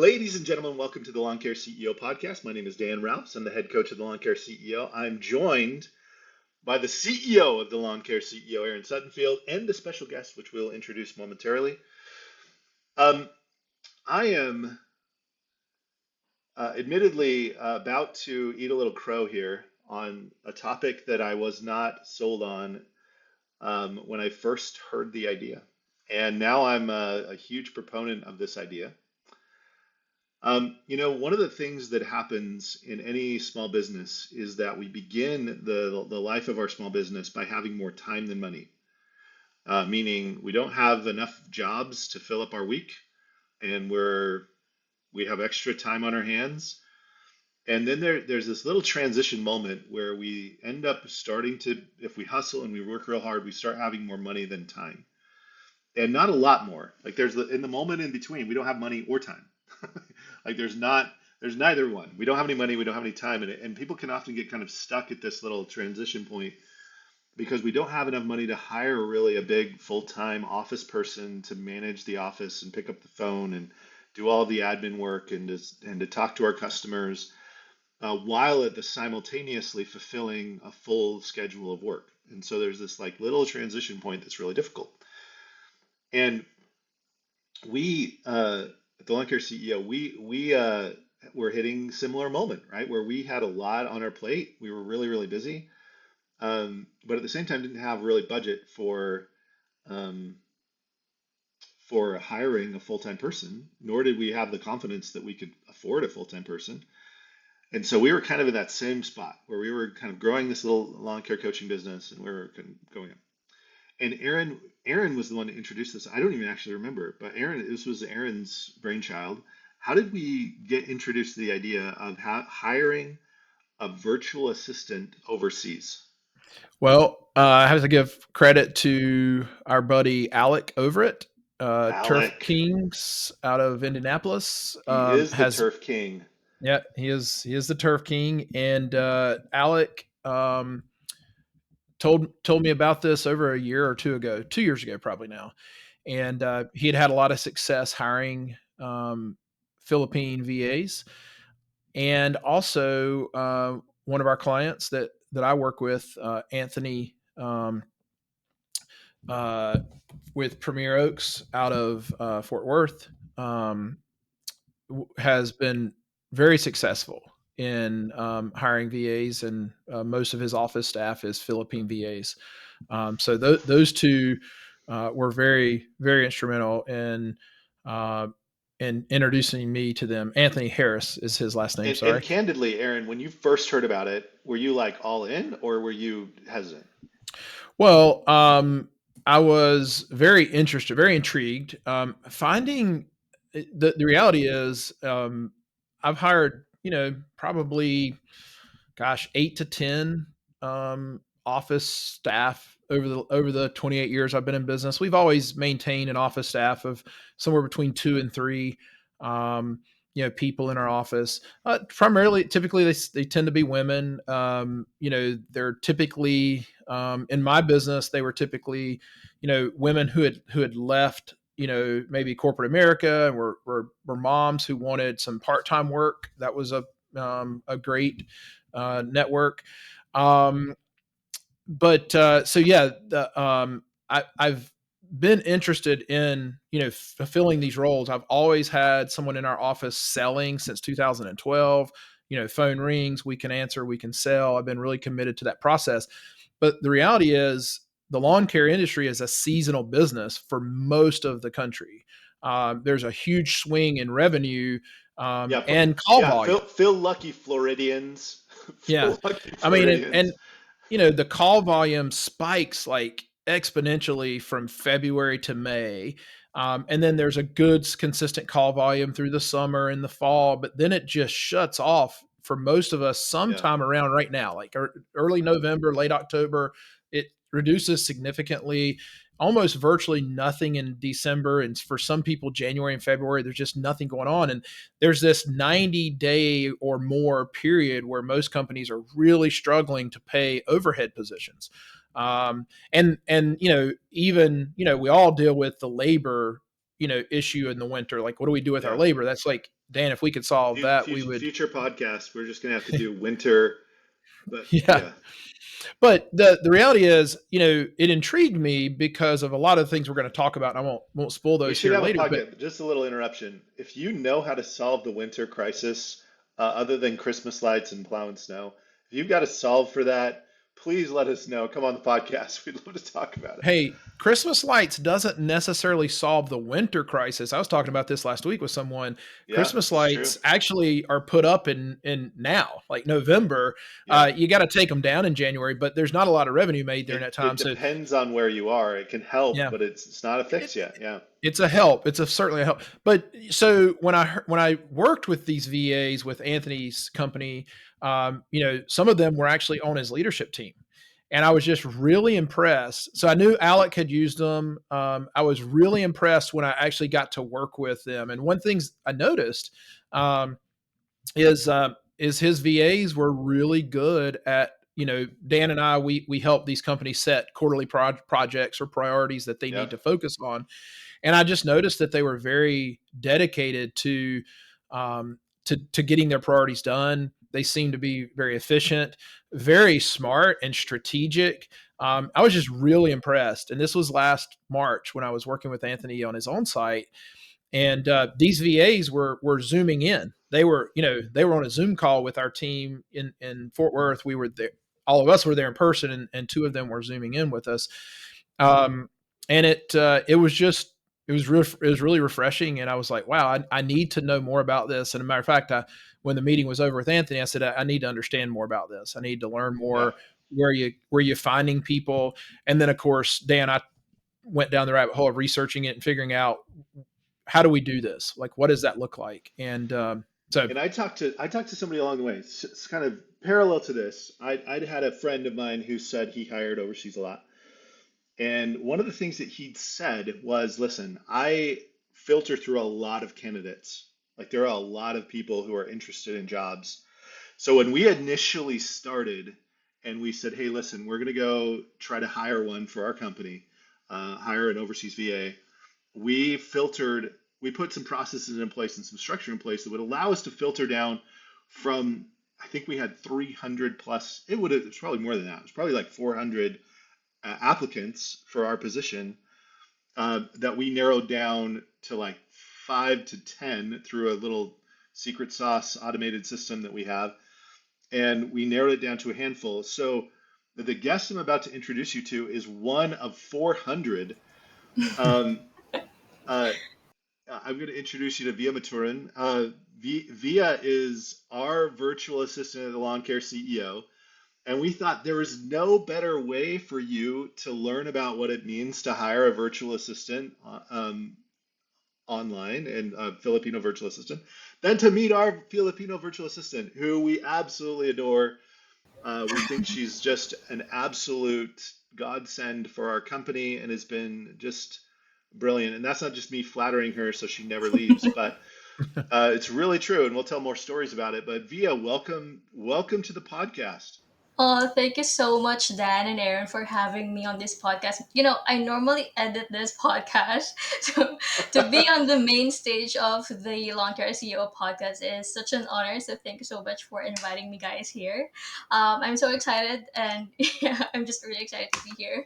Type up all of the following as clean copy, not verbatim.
Ladies and gentlemen, welcome to the Lawn Care CEO podcast. My name is Dan Rouse. I'm the head coach of the Lawn Care CEO. I'm joined by the CEO of the Lawn Care CEO, Aaron Suttonfield, and a special guest, which we'll introduce momentarily. Um, I am admittedly about to eat a little crow here on a topic that I was not sold on when I first heard the idea. And now I'm a huge proponent of this idea. One of the things that happens in any small business is that we begin the life of our small business by having more time than money, meaning we don't have enough jobs to fill up our week, and we have extra time on our hands. And then there's this little transition moment where we end up starting to, if we hustle and we work real hard, we start having more money than time, and not a lot more. Like in the moment in between, we don't have money or time. Like there's neither one. We don't have any money, we don't have any time in it. And people can often get kind of stuck at this little transition point because we don't have enough money to hire really a big full-time office person to manage the office and pick up the phone and do all the admin work and to talk to our customers while at the simultaneously fulfilling a full schedule of work. And so there's this like little transition point that's really difficult. And we at the Lawn Care CEO, we were hitting similar moment, right? Where we had a lot on our plate. We were really, really busy. But at the same time didn't have really budget um, for hiring a full-time person, nor did we have the confidence that we could afford a full-time person. And so we were kind of in that same spot where we were kind of growing this little lawn care coaching business and we were kind of going up. And Aaron was the one that introduced this. I don't even actually remember, but this was Aaron's brainchild. How did we get introduced to the idea of hiring a virtual assistant overseas? Well, I have to give credit to our buddy Alec over it. Turf Alec, Kings out of Indianapolis he is the has turf king. yeah, he is the Turf King, and Alec told me about this over a year or two ago, 2 years ago probably now, and he had a lot of success hiring Philippine VAs, and also one of our clients that I work with, Anthony. Uh, with Premier Oaks out of Fort Worth, has been very successful in hiring VAs, and most of his office staff is Philippine VAs. So those two were very, very instrumental in introducing me to them. Anthony Harris is his last name. And Sorry. candidly, Aaron, when you first heard about it, were you like all in or were you hesitant? Well, I was very interested, very intrigued. Finding the reality is, I've hired, probably, gosh, 8 to 10 office staff over the 28 years I've been in business. We've always maintained an office staff of somewhere between 2 and 3. People in our office. Primarily, typically, they tend to be women. They're typically in my business. They were typically, women who had left, maybe corporate America, and were moms who wanted some part time work. That was a great network. Um, but so yeah, I've been interested in fulfilling these roles. I've always had someone in our office selling since 2012. Phone rings, we can answer, we can sell. I've been really committed to that process. But the reality is, the lawn care industry is a seasonal business for most of the country. There's a huge swing in revenue Yeah, and call yeah. volume. Feel lucky, Floridians. Yeah, Feel lucky, I mean, and Floridians. the call volume spikes like exponentially from February to May. And then there's a good consistent call volume through the summer and the fall, but then it just shuts off for most of us Yeah. sometime around right now, like early November, late October. It reduces significantly, almost virtually nothing in December. And for some people, January and February, there's just nothing going on. And there's this 90-day or more period where most companies are really struggling to pay overhead positions. And even we all deal with the labor issue in the winter. Like, what do we do with our Yeah. labor? That's like Dan, if we could solve that, we would. Future podcast, we're just gonna have to do winter, but Yeah. yeah, But the reality is, it intrigued me because of a lot of the things we're going to talk about. And I won't spoil we those should here have a later. But podcast. Just a little interruption. If you know how to solve the winter crisis, other than Christmas lights and plowing snow, if you've got a solve for that, please let us know. Come on the podcast. We'd love to talk about it. hey, Christmas lights doesn't necessarily solve the winter crisis. I was talking about this last week with someone. Yeah, Christmas it's true. lights actually are put up in now, like November. Yeah. You got to take them down in January, but there's not a lot of revenue made during that It time. So depends on where you are. It can help, yeah, but it's not a it, fix yet. Yeah. it's a help. It's certainly a help. But so when I worked with these VAs with Anthony's company, some of them were actually on his leadership team, and I was just really impressed. So I knew Alec had used them. I was really impressed when I actually got to work with them. And one thing I noticed um, is his VAs were really good at. Dan and I, we help these companies set quarterly projects or priorities that they need Yep. to focus on, and I just noticed that they were very dedicated to getting their priorities done. They seemed to be very efficient, very smart, and strategic. I was just really impressed. And this was last March when I was working with Anthony on his own site, and these VAs were zooming in. They were on a Zoom call with our team in Fort Worth. We were there. All of us were there in person, and two of them were zooming in with us. Um, and it was just it was really refreshing, and I was like, wow, I need to know more about this. And a matter of fact, when the meeting was over with Anthony, I said, I need to understand more about this. I need to learn Yeah. more. Where you finding people, and then of course, Dan, I went down the rabbit hole of researching it and figuring out how do we do this, like what does that look like, and so And I talked to somebody along the way. It's kind of parallel to this. I'd had a friend of mine who said he hired overseas a lot. And one of the things that he'd said was, listen, I filter through a lot of candidates. Like there are a lot of people who are interested in jobs. So when we initially started and we said, hey, listen, we're going to go try to hire one for our company, hire an overseas VA, we put some processes in place and some structure in place that would allow us to filter down from, I think we had 300 plus, it's probably more than that. It was probably like 400 applicants for our position that we narrowed down to like 5 to 10 through a little secret sauce automated system that we have. And we narrowed it down to a handful. So the guest I'm about to introduce you to is one of 400. Um, uh, I'm going to introduce you to Via Maturin. Via is our virtual assistant at the Lawn Care CEO. And we thought there was no better way for you to learn about what it means to hire a virtual assistant online and a Filipino virtual assistant than to meet our Filipino virtual assistant, who we absolutely adore. We think she's just an absolute godsend for our company and has been just brilliant. And that's not just me flattering her so she never leaves, but it's really true. And we'll tell more stories about it. But Via, welcome to the podcast. Oh, thank you so much, Dan and Aaron, for having me on this podcast. I normally edit this podcast. So to be on the main stage of the Lawn Care CEO podcast is such an honor. So thank you so much for inviting me, guys, here. I'm so excited, and yeah, I'm just really excited to be here.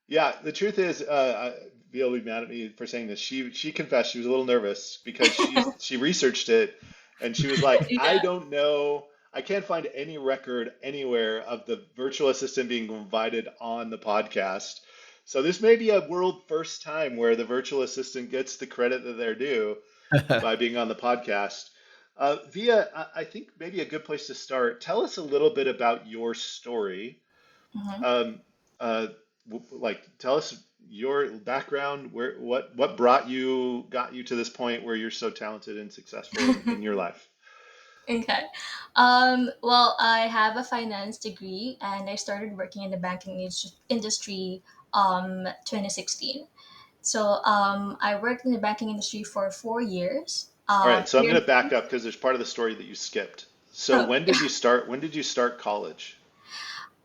Yeah, the truth is, Via will be mad at me for saying this. She confessed she was a little nervous because she researched it and she was like, I Yeah. don't know, I can't find any record anywhere of the virtual assistant being invited on the podcast. So this may be a world first time where the virtual assistant gets the credit that they're due by being on the podcast. Via, I think maybe a good place to start. Tell us a little bit about your story. Mhm. Um, uh, like, tell us your background, where, what got you to this point where you're so talented and successful in your life. Okay. Well, I have a finance degree, and I started working in the industry 2016. So I worked in the banking industry for 4 years. All right, so I'm Here going in to back up because there's part of the story that you skipped. So oh, when did you start? When did you start college?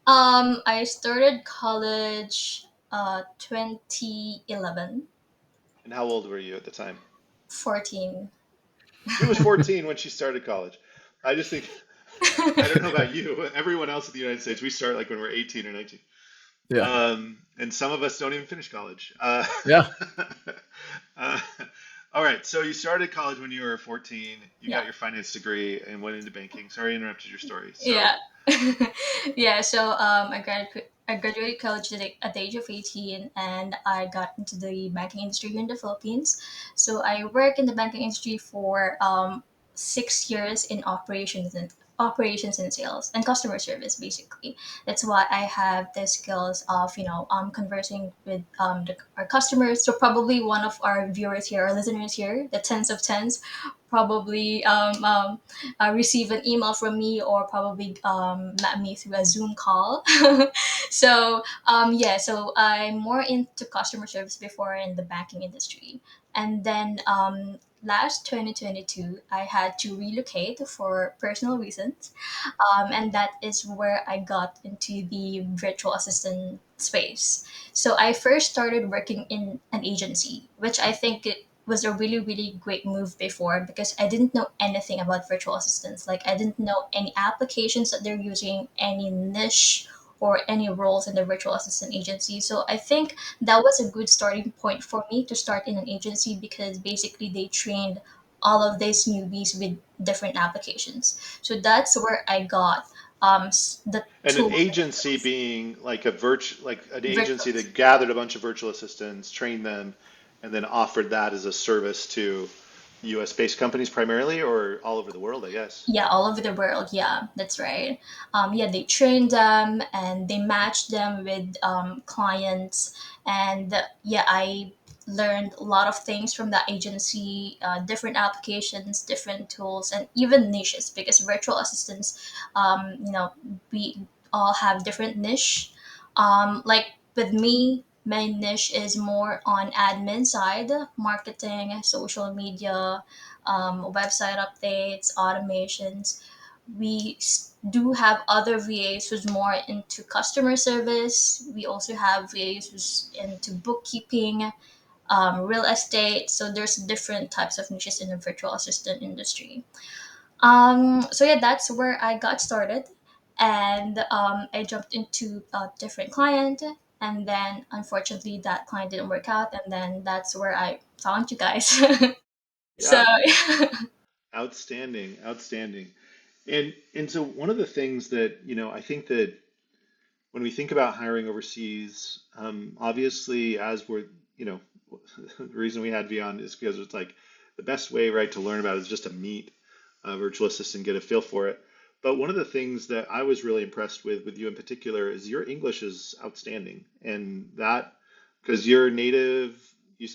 I started college 2011, And how old were you at the time? 14. She was 14 when she started college. I just think, I don't know about you, but everyone else in the United States, we start like when we're 18 or 19. Yeah. And some of us don't even finish college. Yeah. Uh, all right, so you started college when you were 14. You Yeah. got your finance degree and went into banking. Sorry, I interrupted your story. So, Yeah. Yeah, so I graduated college at the age of 18, and I got into the banking industry here in the Philippines. So I worked in the banking industry for 6 years in operations and sales and customer service basically. That's why I have the skills of conversing with our customers. So probably one of our viewers here, our listeners here, the tens of tens, probably receive an email from me or probably met me through a Zoom call. So yeah, so I'm more into customer service before in the banking industry, and then last 2022 I had to relocate for personal reasons, and that is where I got into the virtual assistant space. So I first started working in an agency, which I think it was a really, really great move before because I didn't know anything about virtual assistants. Like, I didn't know any applications that they're using, any niche or any roles in the virtual assistant agency. So I think that was a good starting point for me to start in an agency because basically they trained all of these newbies with different applications. So that's where I got the and an tools and agency skills. being like an Virtual. agency that gathered a bunch of virtual assistants, trained them, and then offered that as a service to US based companies primarily or all over the world, I guess. Yeah, all over the world. Yeah, that's right. Yeah, they train them and they match them with clients. And yeah, I learned a lot of things from that agency, different applications, different tools, and even niches because virtual assistants, we all have different niche. Like with me, my niche is more on admin side, marketing, social media, website updates, automations. Do have other VAs who's more into customer service. We also have VAs who's into bookkeeping, real estate. So there's different types of niches in the virtual assistant industry. So yeah, that's where I got started, and I jumped into a different client, and then unfortunately that client didn't work out, and then that's where I found you guys. So Yeah, outstanding, outstanding. And so one of the things that, I think that when we think about hiring overseas, obviously as we're, you know, the reason we had Vion is because it's like the best way, right, to learn about it is just to meet a virtual assistant, get a feel for it. But one of the things that I was really impressed with you in particular is your English is outstanding, and that because you're native,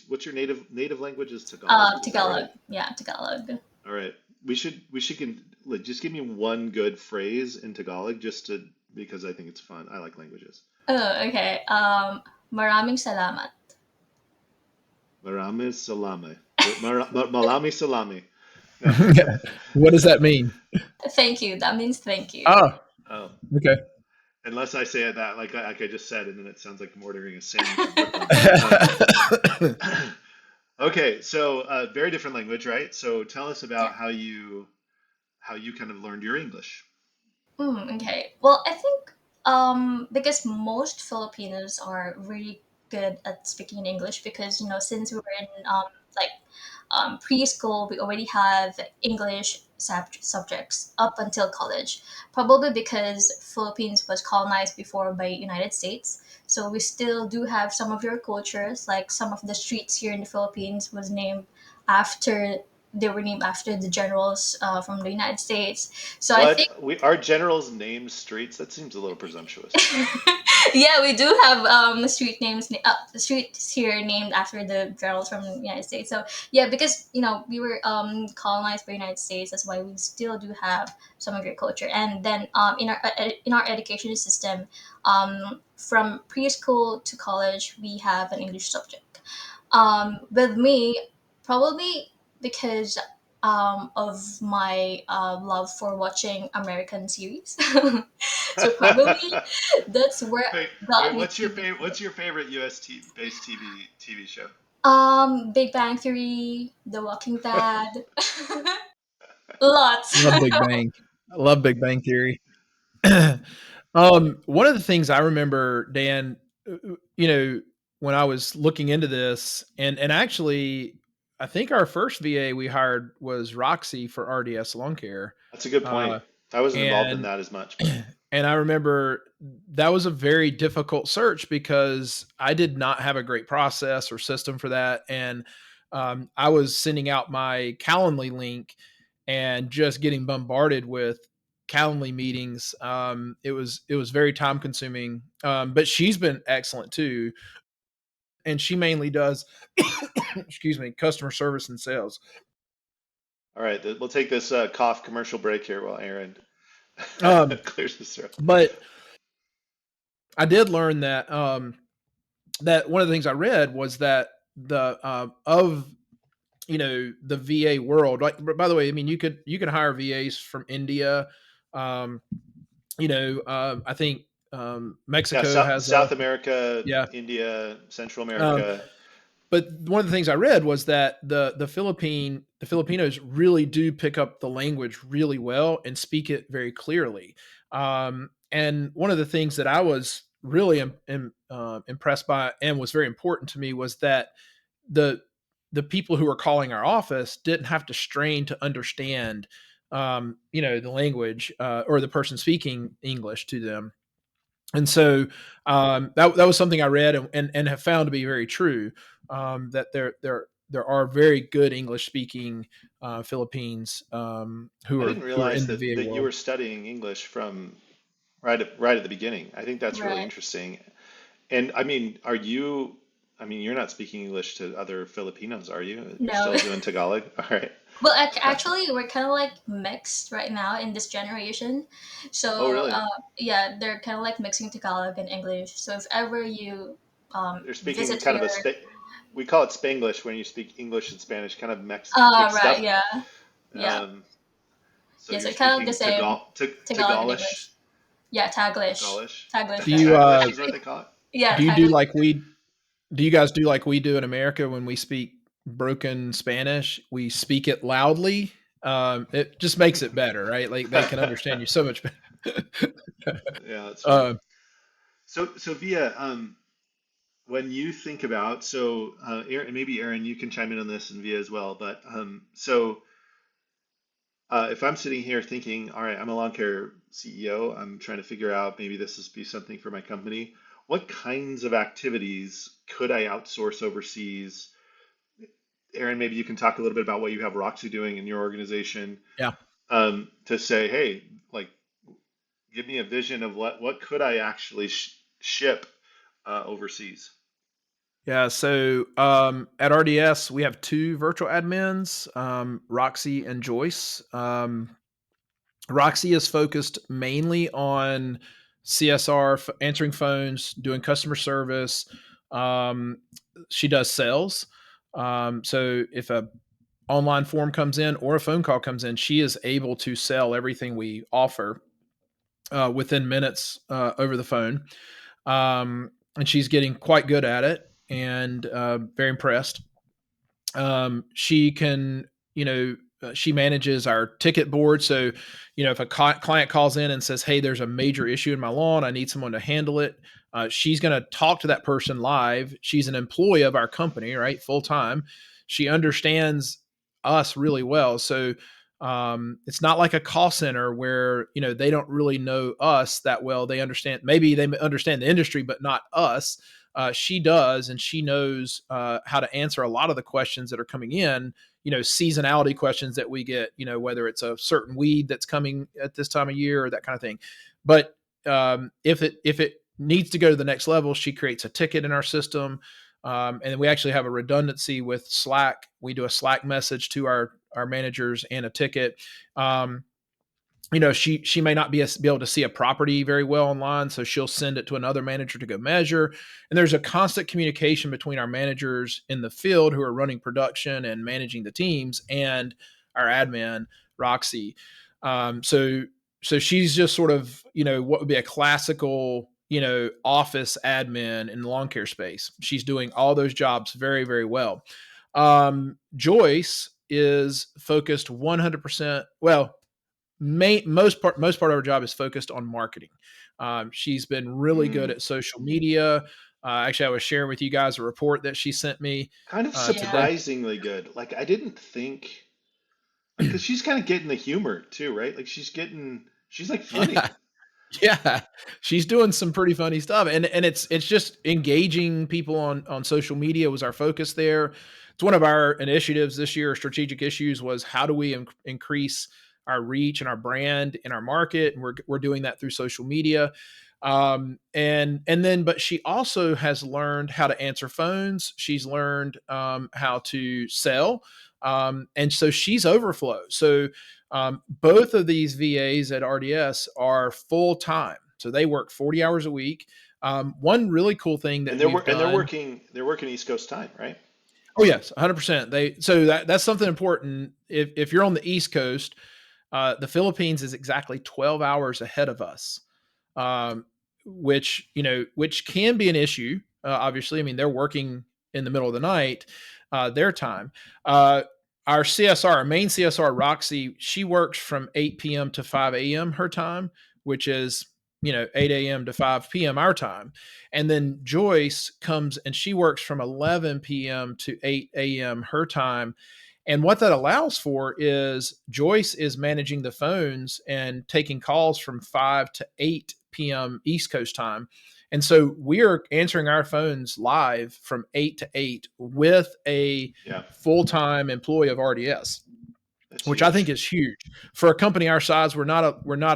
what's your native language is Tagalog, is that Tagalog, right? yeah, Tagalog. All right. Like, just give me one good phrase in Tagalog just to because I think it's fun. I like languages. Oh, okay. Maraming salamat. Marami salami. Malami salami. No. What does that mean? Thank you. That means thank you. Oh, Oh, okay. unless I say it that like I just said, and then it sounds like I'm ordering a sandwich in Brooklyn. Okay, so very different language, right? So tell us Yeah. about how you kind of learned your English. Okay. Well, I think because most Filipinos are really good at speaking English because since we were in like preschool, we already have English subjects up until college. Probably because Philippines was colonized before by United States, so we still do have some of your cultures. Like some of the streets here in the Philippines after were named after the generals from the United States. So I think What we our generals name streets? That seems a little presumptuous. yeah, we do have streets here named after the generals from the United States. So yeah, because we were colonized by the United States, that's why we still do have some agriculture. And then in our education system, from preschool to college, we have an English subject. With me, probably because of my love for watching American series. So probably that's where Wait, got wait. me What's your to. favorite? What's your favorite US based TV show? Big Bang Theory, The Walking Dead, lots. Love Big Bang. I love Big Bang Theory. One of the things I remember, Dan, you know, when I was looking into this, and actually, I think our first VA we hired was Roxy for RDS Lawn Care, That's a good point. uh, I wasn't involved in and that as much, but and I remember that was a very difficult search because I did not have a great process or system for that. And I was sending out my Calendly link and just getting bombarded with Calendly meetings. It was very time consuming. But she's been excellent too, and she mainly does, excuse me, customer service and sales. all right, we'll take this cough commercial break here while Aaron Um, clears his throat. but I did learn that that one of the things I read was that the of the VA world. Like, by the way, I mean you could hire VAs from India. Um, I think Yeah, Mexico South has a South America, yeah. India, Central Um, America. but one of the things I read was that the Filipinos really do pick up the language really well and speak it very clearly. And one of the things that I was really impressed by and was very important to me was that the the people who were calling our office didn't have to strain to understand the language or the person speaking English to them. And so that was something I read and have found to be very true, that there are very good English speaking Philippines, I didn't who are realize in the that VA you world. were studying English from right at the beginning. I think that's really Right. interesting. And I mean, are you? I mean, you're not speaking English to other Filipinos, are you? You're No. still doing Tagalog. All right. Well, actually, we're kind of like mixed right now in this generation. Oh, So, really? yeah, they're kind of like mixing Tagalog and English. So, if ever you They're speaking visit kind of here, a we call it Spanglish when you speak English and Spanish, kind of mixed right, up. yeah, yeah, Um, so yeah. you're So, kind of like the speaking same Tagalog and Tagalish, English. Yeah, Taglish, Tagalish, Taglish. Do Yeah, you Taglish is what they call it. yeah, do you do Taglish. like we do you guys do like we do in America when we speak broken Spanish? We speak it loudly. It just makes it better, right? Like they can understand you so much better. Yeah, that's funny. uh, So Via, when you think about Aaron, maybe Aaron, you can chime in on this and Via as well. But if I'm sitting here thinking, all right, I'm a lawn care CEO, I'm trying to figure out maybe this is be something for my company. What kinds of activities could I outsource overseas? Aaron, maybe you can talk a little bit about what you have Roxy doing in your organization, yeah. to say, hey, like, give me a vision of what could I actually ship overseas. Yeah, so at RDS, we have two virtual admins, Roxy and Joyce. Roxy is focused mainly on CSR, answering phones, doing customer service. Um, she does sales. So if a online form comes in or a phone call comes in, she is able to sell everything we offer within minutes over the phone. And she's getting quite good at it and very impressed. She can, she manages our ticket board. So, if a client calls in and says, "Hey, there's a major issue in my lawn, I need someone to handle it," she's going to talk to that person live. She's an employee of our company, right? Full time. She understands us really well. So, it's not like a call center where, they don't really know us that well. They understand, maybe they understand the industry, but not us. She does, and she knows how to answer a lot of the questions that are coming in. Seasonality questions that we get. Whether it's a certain weed that's coming at this time of year or that kind of thing. But if it needs to go to the next level, she creates a ticket in our system, and we actually have a redundancy with Slack. We do a Slack message to our managers and a ticket. She may not be able to see a property very well online, so she'll send it to another manager to go measure. And there's a constant communication between our managers in the field who are running production and managing the teams and our admin, Roxy. So she's just sort of, what would be a classical, office admin in the lawn care space. She's doing all those jobs very, very well. Joyce is focused 100%. Well, most part of her job is focused on marketing. She's been really good Mm. at social media. Actually, I was sharing with you guys a report that she sent me Kind of today. Yeah. surprisingly good. Like I didn't think, like, because she's kind of getting the humor too, right? Like she's like Yeah, funny. yeah, she's doing some pretty funny stuff, and it's just engaging people on social media was our focus there. It's one of our initiatives this year. Strategic issues was how do we increase our reach and our brand in our market, and we're doing that through social media. And then, but she also has learned how to answer phones. She's learned how to sell, and so she's overflow. So both of these VAs at RDS are full time, so they work 40 hours a week. One really cool thing that And they're we've done. they're working East Coast time, right? Oh yes, 100%. That's something important. If you're on the East Coast, the Philippines is exactly 12 hours ahead of us, um, which can be an issue. Obviously, I mean they're working in the middle of the night, their time. Uh, our CSR, our main CSR, Roxy, she works from 8 p.m. to 5 a.m. her time, which is 8 a.m. to 5 p.m. our time. And then Joyce comes and she works from 11 p.m. to 8 a.m. her time. And what that allows for is Joyce is managing the phones and taking calls from 5 to 8 p.m. East Coast time. And so we are answering our phones live from 8 to 8 with a Yeah, full time employee of RDS, that's which I think huge. is huge for a company our size. We're not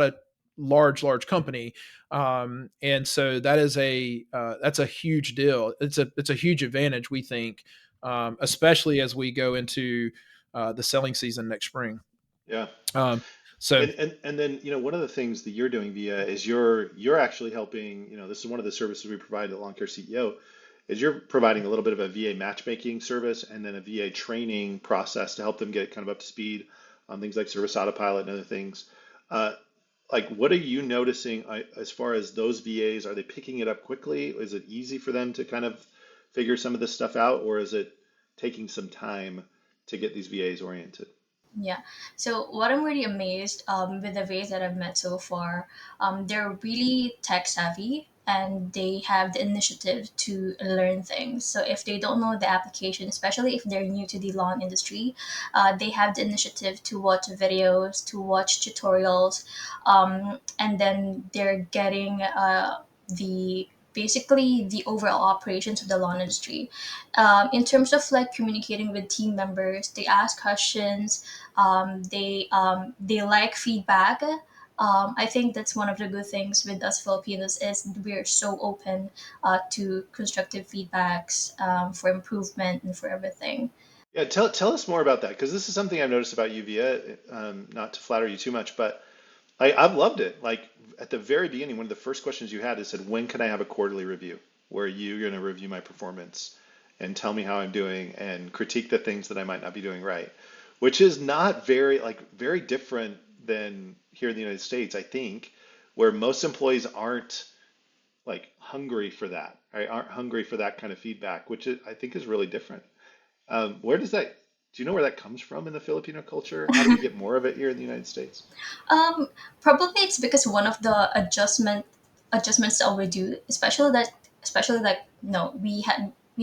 a large company, and so that's a huge deal. It's a huge advantage we think, especially as we go into the selling season next spring. Yeah. Um, so And then, one of the things that you're doing via is you're actually helping, this is one of the services we provide at Lawn Care CEO, is you're providing a little bit of a VA matchmaking service and then a VA training process to help them get kind of up to speed on things like service autopilot and other things. Uh, like, what are you noticing as far as those VAs? Are they picking it up quickly? Is it easy for them to kind of figure some of this stuff out, or is it taking some time to get these VAs oriented? Yeah. So what I'm really amazed with the VAs that I've met so far, they're really tech savvy and they have the initiative to learn things. So if they don't know the application, especially if they're new to the lawn industry, they have the initiative to watch videos, to watch tutorials, and then they're getting the basically the overall operations of the lawn industry. In terms of like communicating with team members, they ask questions, they like feedback. I think that's one of the good things with us Filipinos is we're so open to constructive feedbacks, for improvement and for everything. Yeah, tell us more about that because this is something I've noticed about you, Via. Not to flatter you too much, but I've loved it. Like at the very beginning, one of the first questions you had is said, "When can I have a quarterly review where you're going to review my performance and tell me how I'm doing and critique the things that I might not be doing right?" Which is not very different than here in the United States, I think, where most employees aren't like hungry for that, right? Aren't hungry for that kind of feedback, I think is really different. Where does that, do you know where that comes from in the Filipino culture? How do we get more of it here in the United States? Um, Probably it's because one of the adjustments that we do, especially that no, we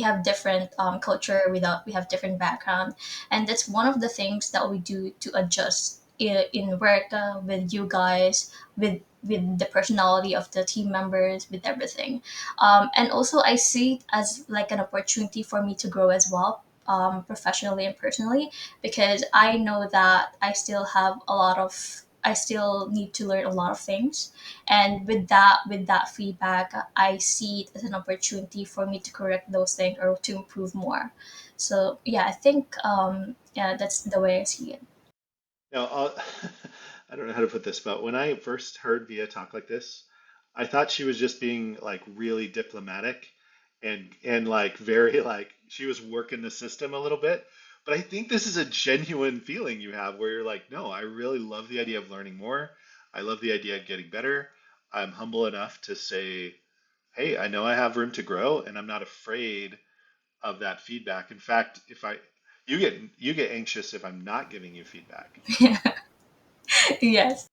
have different culture, we have different background, and that's one of the things that we do to adjust in work, with you guys, with the personality of the team members, with everything. And also I see it as like an opportunity for me to grow as well, professionally and personally, because I know that I still need to learn a lot of things. And with that feedback, I see it as an opportunity for me to correct those things or to improve more. So yeah, I think yeah, that's the way I see it. Now, I don't know how to put this, but when I first heard Via talk like this, I thought she was just being like really diplomatic and like very like she was working the system a little bit. But I think this is a genuine feeling you have where you're like, no, I really love the idea of learning more. I love the idea of getting better. I'm humble enough to say, hey, I know I have room to grow, and I'm not afraid of that feedback. In fact, if I you get anxious if I'm not giving you feedback, Yes.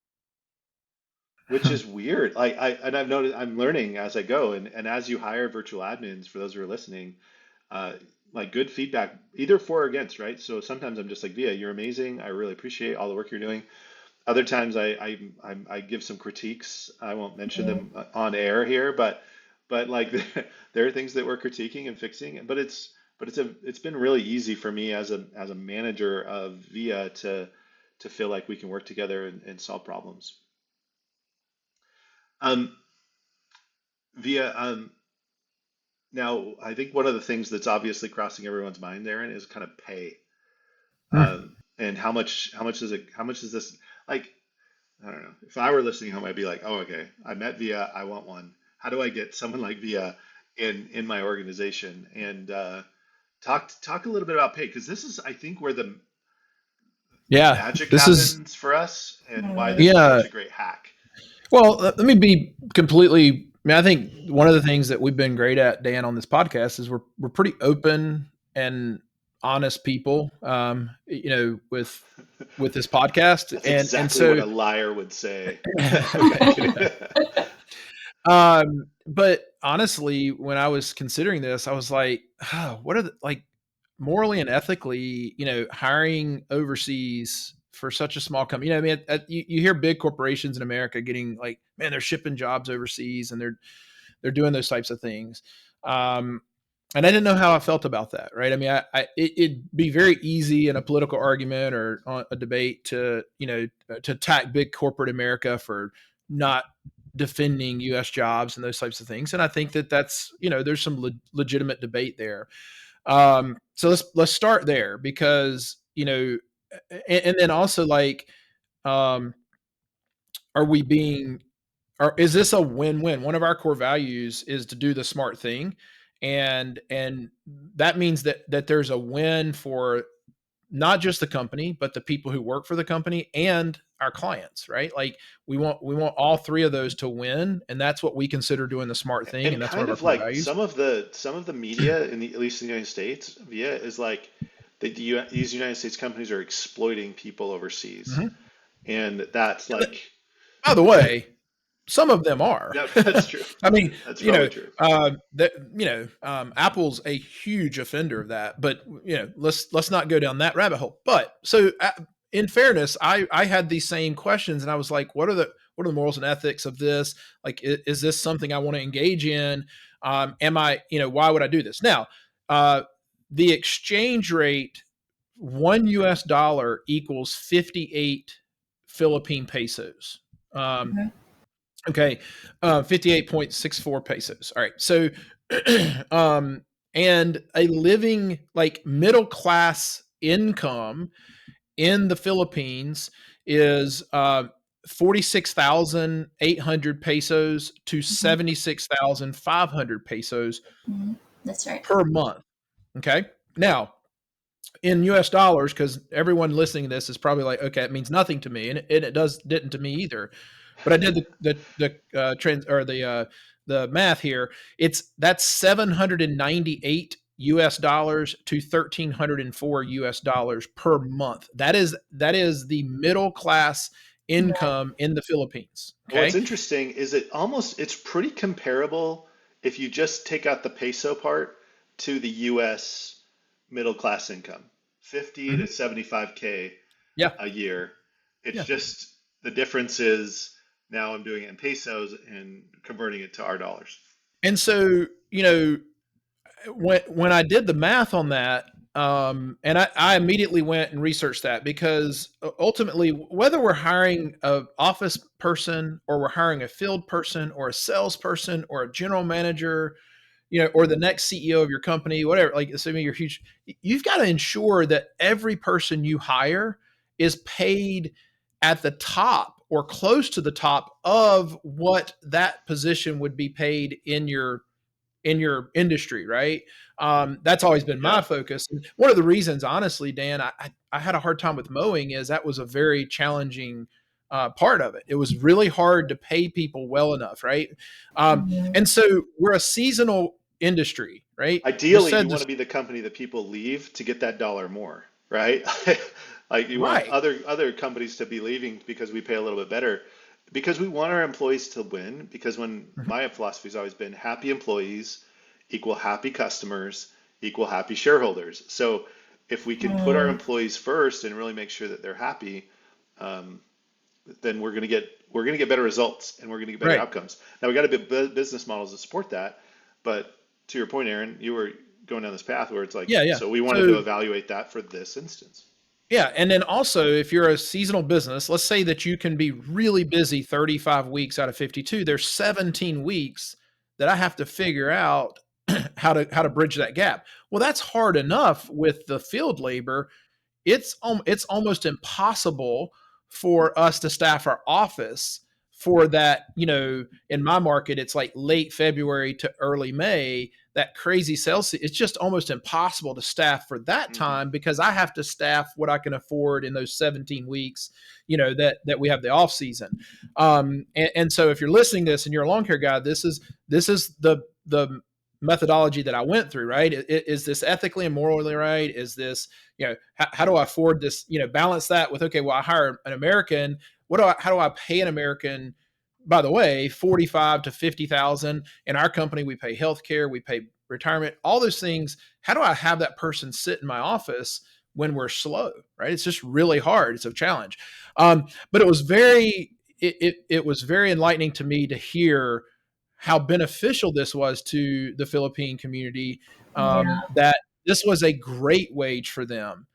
which is weird. Like I've noticed I'm learning as I go, and as you hire virtual admins, for those who are listening, uh, like good feedback, either for or against, right? So sometimes I'm just like, Via, you're amazing. I really appreciate all the work you're doing. Other times I give some critiques. I won't mention Mm. them on air here, but like there are things that we're critiquing and fixing. It's been really easy for me as a manager of Via to feel like we can work together and solve problems. Um, Via now I think one of the things that's obviously crossing everyone's mind there is kind of pay. Mm. And how much is this like? I don't know. If I were listening home, I'd be like, oh, okay, I met Via, I want one. How do I get someone like Via in my organization? And talk a little bit about pay because this is, I think, where the Yeah, magic this is happens for us and why Mm. this is yeah. such a great hack. Well, let me be completely. I mean, I think one of the things that we've been great at, Dan, on this podcast is we're pretty open and honest people. With this podcast, That's and exactly what so a liar would say. Okay, kidding. But honestly, when I was considering this, I was like, oh, what are the, like morally and ethically, hiring overseas for such a small company. I mean, you hear big corporations in America getting like, man, they're shipping jobs overseas and they're doing those types of things. Um, and I didn't know how I felt about that, right? I mean, it'd be very easy in a political argument or on a debate to attack big corporate America for not defending U.S. jobs and those types of things. And I think that's there's some legitimate debate there. So let's start there because and then also like, um, are we being or is this a win-win? One of our core values is to do the smart thing, and that means that there's a win for not just the company, but the people who work for the company and our clients, right? Like we want all three of those to win, and that's what we consider doing the smart thing, And and that's one kind of our of core like values. some of the media in the at least in the United States, Via is like these United States companies are exploiting people overseas, Mhm. and that's And like by the way, some of them are. yeah, that's true. I mean, That's probably true. Apple's a huge offender of that, but let's not go down that rabbit hole. But so, in fairness, I had these same questions, and I was like, what are the morals and ethics of this? Like, is this something I want to engage in? Am I, why would I do this? Now, uh, the exchange rate, $1 equals 58 Philippine pesos. Um, Mhm. Okay, 58.64 pesos. All right. So, um, and a living like middle class income in the Philippines is 46,800 pesos to Mhm. 76,500 pesos Mhm. That's right. per month. Okay. Now, in US dollars, because everyone listening to this is probably like, okay, it means nothing to me, and it didn't to me either. But I did the trans or the math here. That's 798 US dollars to 1,304 US dollars per month. That is the middle class Right. income in the Philippines. What's Okay. interesting is it's pretty comparable if you just take out the peso part to the US middle class income, 50 to Mhm. 75K Yeah. a year. It's Yeah. just the difference is now I'm doing it in pesos and converting it to our dollars. And so, when I did the math on that, and I immediately went and researched that because ultimately, whether we're hiring a office person or we're hiring a field person or a salesperson or a general manager, or the next CEO of your company, whatever, like assuming you're huge, you've got to ensure that every person you hire is paid at the top or close to the top of what that position would be paid in your industry, right? That's always been my Yeah. focus. And one of the reasons, honestly, Dan, I had a hard time with mowing is that was a very challenging part of it. It was really hard to pay people well enough, right? Mhm. And so we're a seasonal industry, right? Just Ideally, you said want to this be the company that people leave to get that dollar more, right? Like you want right. other companies to be leaving because we pay a little bit better, because we want our employees to win. Because when Mhm. my philosophy has always been happy employees equal happy customers equal happy shareholders. So if we can put our Mm, employees first and really make sure that they're happy, um, then we're gonna get better results and we're gonna get better Right. outcomes. Now we got to build business models that support that, but to your point, Aaron, you were going down this path where it's like, Yeah. Yeah. so we wanted to So evaluate that for this instance. yeah, and then also if you're a seasonal business, let's say that you can be really busy 35 weeks out of 52, there's 17 weeks that I have to figure out how to bridge that gap. Well, that's hard enough with the field labor. It's almost impossible for us to staff our office for that. In my market, it's like late February to early May, that crazy sales. It's just almost impossible to staff for that Hmm. time because I have to staff what I can afford in those 17 weeks, that we have the off season. And so if you're listening to this and you're a lawn care guy, this is the methodology that I went through, right? Is this ethically and morally right? Is this, how do I afford this, balance that with, okay, well, I hire an American. How do I pay an American? By the way, 45 to 50,000 in our company, we pay healthcare, we pay retirement, all those things. How do I have that person sit in my office when we're slow, right? It's just really hard. It's a challenge. But it was very enlightening to me to hear how beneficial this was to the Philippine community, yeah, that this was a great wage for them.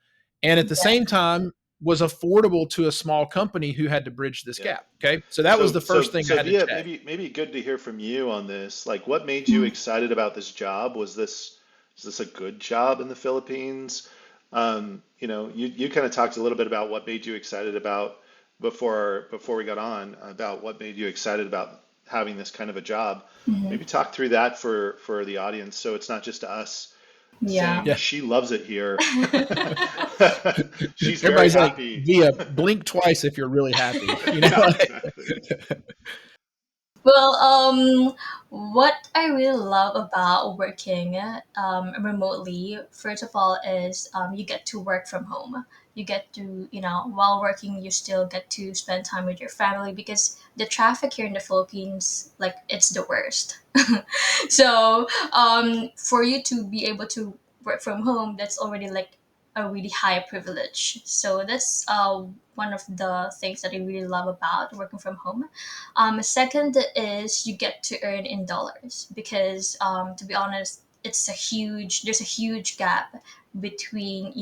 And at the same yes, time, was affordable to a small company who had to bridge this Yeah. gap. Okay. So that was So, the so, first thing I so had to Via, check. maybe good to hear from you on this. Like, what made you mm, excited about this job? Was this a good job in the Philippines? You kind of talked a little bit about what made you excited about before we got on about what made you excited about having this kind of a job. mhm, Maybe talk through that for the audience, so it's not just us yeah. saying Yeah. she loves it here. She's very Everybody's like, happy. Via, blink twice if you're really happy. Yeah, exactly. Well, what I really love about working remotely, first of all, is you get to work from home. You get to, while working, you still get to spend time with your family because the traffic here in the Philippines, like, it's the worst. So, for you to be able to work from home, that's already like a really high privilege. So that's one of the things that I really love about working from home. Second is you get to earn in dollars because, to be honest, there's a huge gap between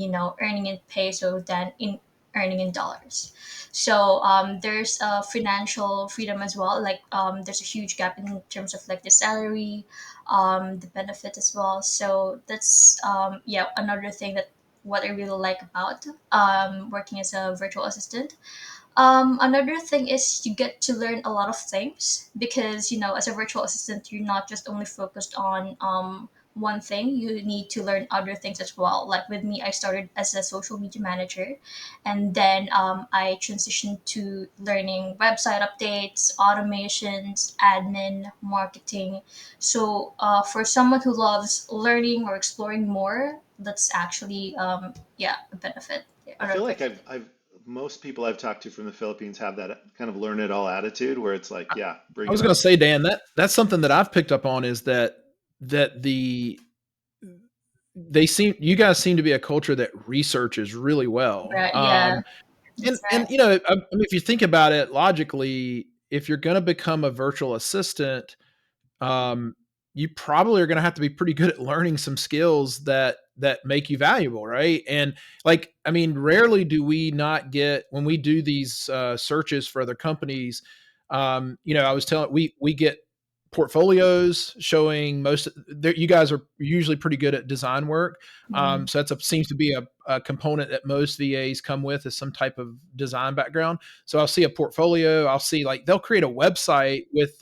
earning in peso than in earning in dollars. So there's a financial freedom as well. Like, there's a huge gap in terms of like the salary, the benefit as well. So that's yeah, another thing that what I really like about working as a virtual assistant. Another thing is you get to learn a lot of things because, as a virtual assistant, you're not just only focused on one thing. You need to learn other things as well. Like with me, I started as a social media manager, and then I transitioned to learning website updates, automations, admin, marketing. So for someone who loves learning or exploring more, that's actually yeah, a benefit. I Another feel like benefit. I've most people I've talked to from the Philippines have that kind of learn it all attitude where it's like, yeah, I bring was it going to on. say, Dan, that's something that I've picked up on is that you guys seem to be a culture that researches really well. Right, yeah. And That's and right. I mean, if you think about it logically, if you're going to become a virtual assistant, um, you probably are going to have to be pretty good at learning some skills that make you valuable, right? And like, I mean, rarely do we not get when we do these searches for other companies. I was telling we get portfolios showing you guys are usually pretty good at design work. Mm, So seems to be a component that most VAs come with is some type of design background. So I'll see a portfolio. I'll see like they'll create a website with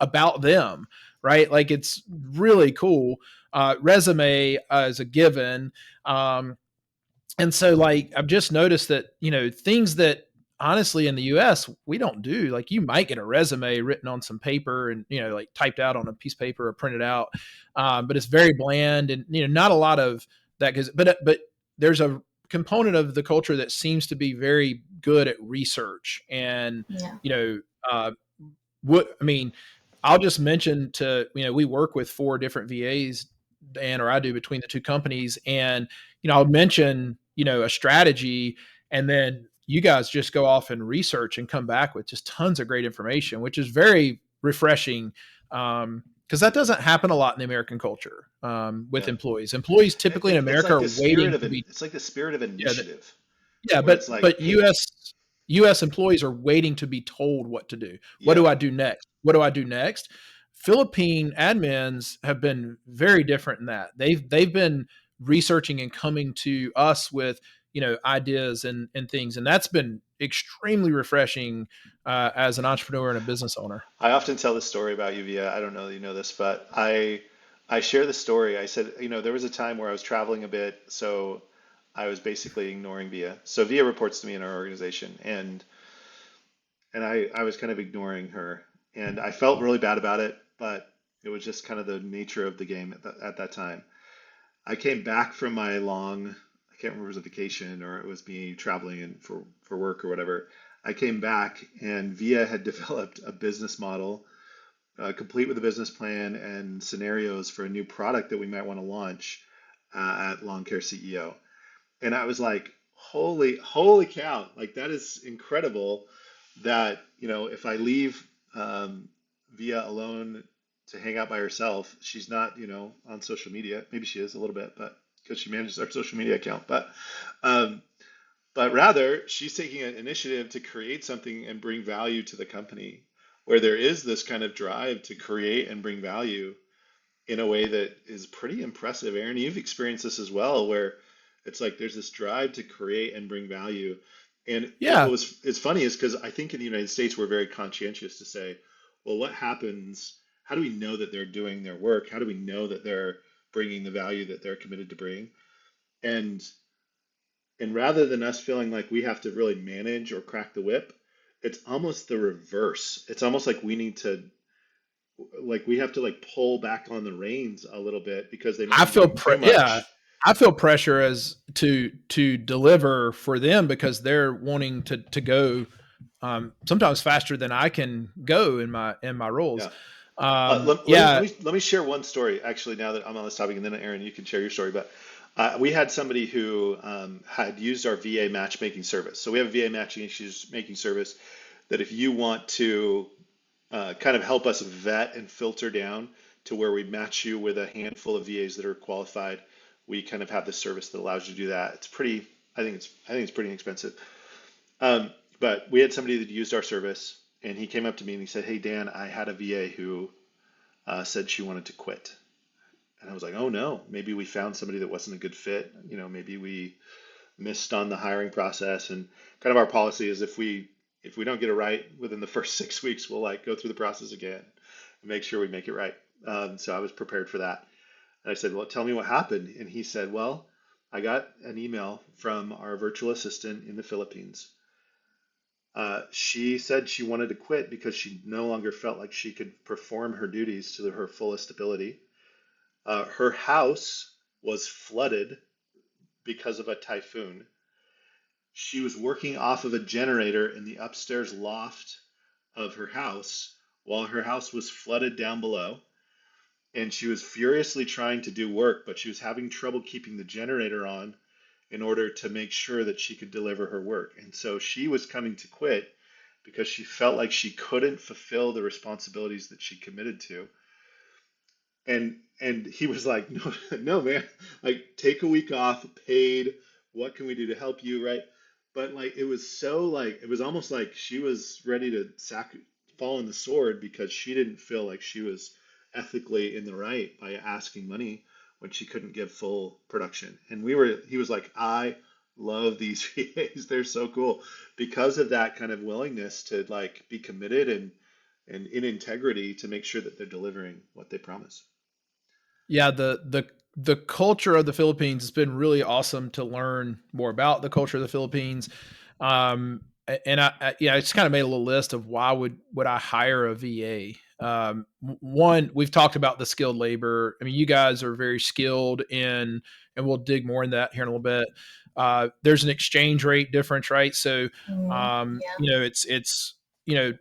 about them, right? Like it's really cool. Resume is a given. And so like I've just noticed that, things that honestly, in the US, we don't do like you might get a resume written on some paper and like typed out on a piece of paper or printed out, but it's very bland and not a lot of that. Because but there's a component of the culture that seems to be very good at research and Yeah. you know uh, what I mean. I'll just mention to we work with 4 different VAs, Dan or I do, between the 2 companies, and I'll mention a strategy, and then you guys just go off and research and come back with just tons of great information, which is very refreshing. Because that doesn't happen a lot in the American culture with Yeah. employees. Employees typically in It's America like are the spirit waiting of to be. it's like the spirit of Yeah, initiative, yeah, where but it's like, but hey, US employees are waiting to be told what to do. What do yeah, I do next? What do I do next? Philippine admins have been very different in that. They've been researching and coming to us with ideas and things, and that's been extremely refreshing as an entrepreneur and a business owner. I often tell this story about you, Via. I don't know that you know this, but I share the story. I said, there was a time where I was traveling a bit, so I was basically ignoring Via. So Via reports to me in our organization, and I was kind of ignoring her, and I felt really bad about it, but it was just kind of the nature of the game at that time. I came back from my I can't remember if it was a vacation or it was me traveling and for work or whatever. I came back and Via had developed a business model, complete with a business plan and scenarios for a new product that we might want to launch at Lawn Care CEO. And I was like, holy cow! Like that is incredible. That if I leave Via alone to hang out by herself, she's not on social media. Maybe she is a little bit, but because she manages our social media account, um, but rather she's taking an initiative to create something and bring value to the company, where there is this kind of drive to create and bring value in a way that is pretty impressive. Aaron, you've experienced this as well, where it's like there's this drive to create and bring value. And Yeah, it's funny is because I think in the United States we're very conscientious to say, well, what happens? How do we know that they're doing their work? How do we know that they're bringing the value that they're committed to bring? And rather than us feeling like we have to really manage or crack the whip, it's almost the reverse. It's almost like we have to like pull back on the reins a little bit because they might I be feel doing too yeah, much. I feel pressure as to deliver for them because they're wanting to go sometimes faster than I can go in my roles. Yeah. Let me Yeah, share one story actually now that I'm on this topic, and then Aaron, you can share your story. But we had somebody who had used our VA matchmaking service. So we have a VA matchmaking service that if you want to kind of help us vet and filter down to where we match you with a handful of VAs that are qualified, we kind of have this service that allows you to do that. It's pretty, I think it's pretty inexpensive. But we had somebody that used our service, and he came up to me and he said, "Hey Dan, I had a VA who said she wanted to quit." And I was like, "Oh no, maybe we found somebody that wasn't a good fit. Maybe we missed on the hiring process." And kind of our policy is if we don't get it right within the first 6 weeks, we'll like go through the process again and make sure we make it right. So I was prepared for that. And I said, "Well, tell me what happened." And he said, "Well, I got an email from our virtual assistant in the Philippines. She said she wanted to quit because she no longer felt like she could perform her duties to her fullest ability. Her house was flooded because of a typhoon. She was working off of a generator in the upstairs loft of her house while her house was flooded down below. And she was furiously trying to do work, but she was having trouble keeping the generator on in order to make sure that she could deliver her work. And so she was coming to quit because she felt like she couldn't fulfill the responsibilities that she committed to. And he was like, "No, no, man, like take a week off, paid. What can we do to help you, right?" But like it was so like it was almost like she was ready to fall on the sword because she didn't feel like she was ethically in the right by asking money when she couldn't give full production. And he was like, "I love these VAs. They're so cool because of that kind of willingness to like be committed and in integrity to make sure that they're delivering what they promise." yeah. The culture of the Philippines has been really awesome to learn more about the culture of the Philippines. and I just kind of made a little list of why would I hire a VA. One, we've talked about the skilled labor. I mean, you guys are very skilled in, and we'll dig more into that here in a little bit. There's an exchange rate difference, right? So, Yeah. it's you know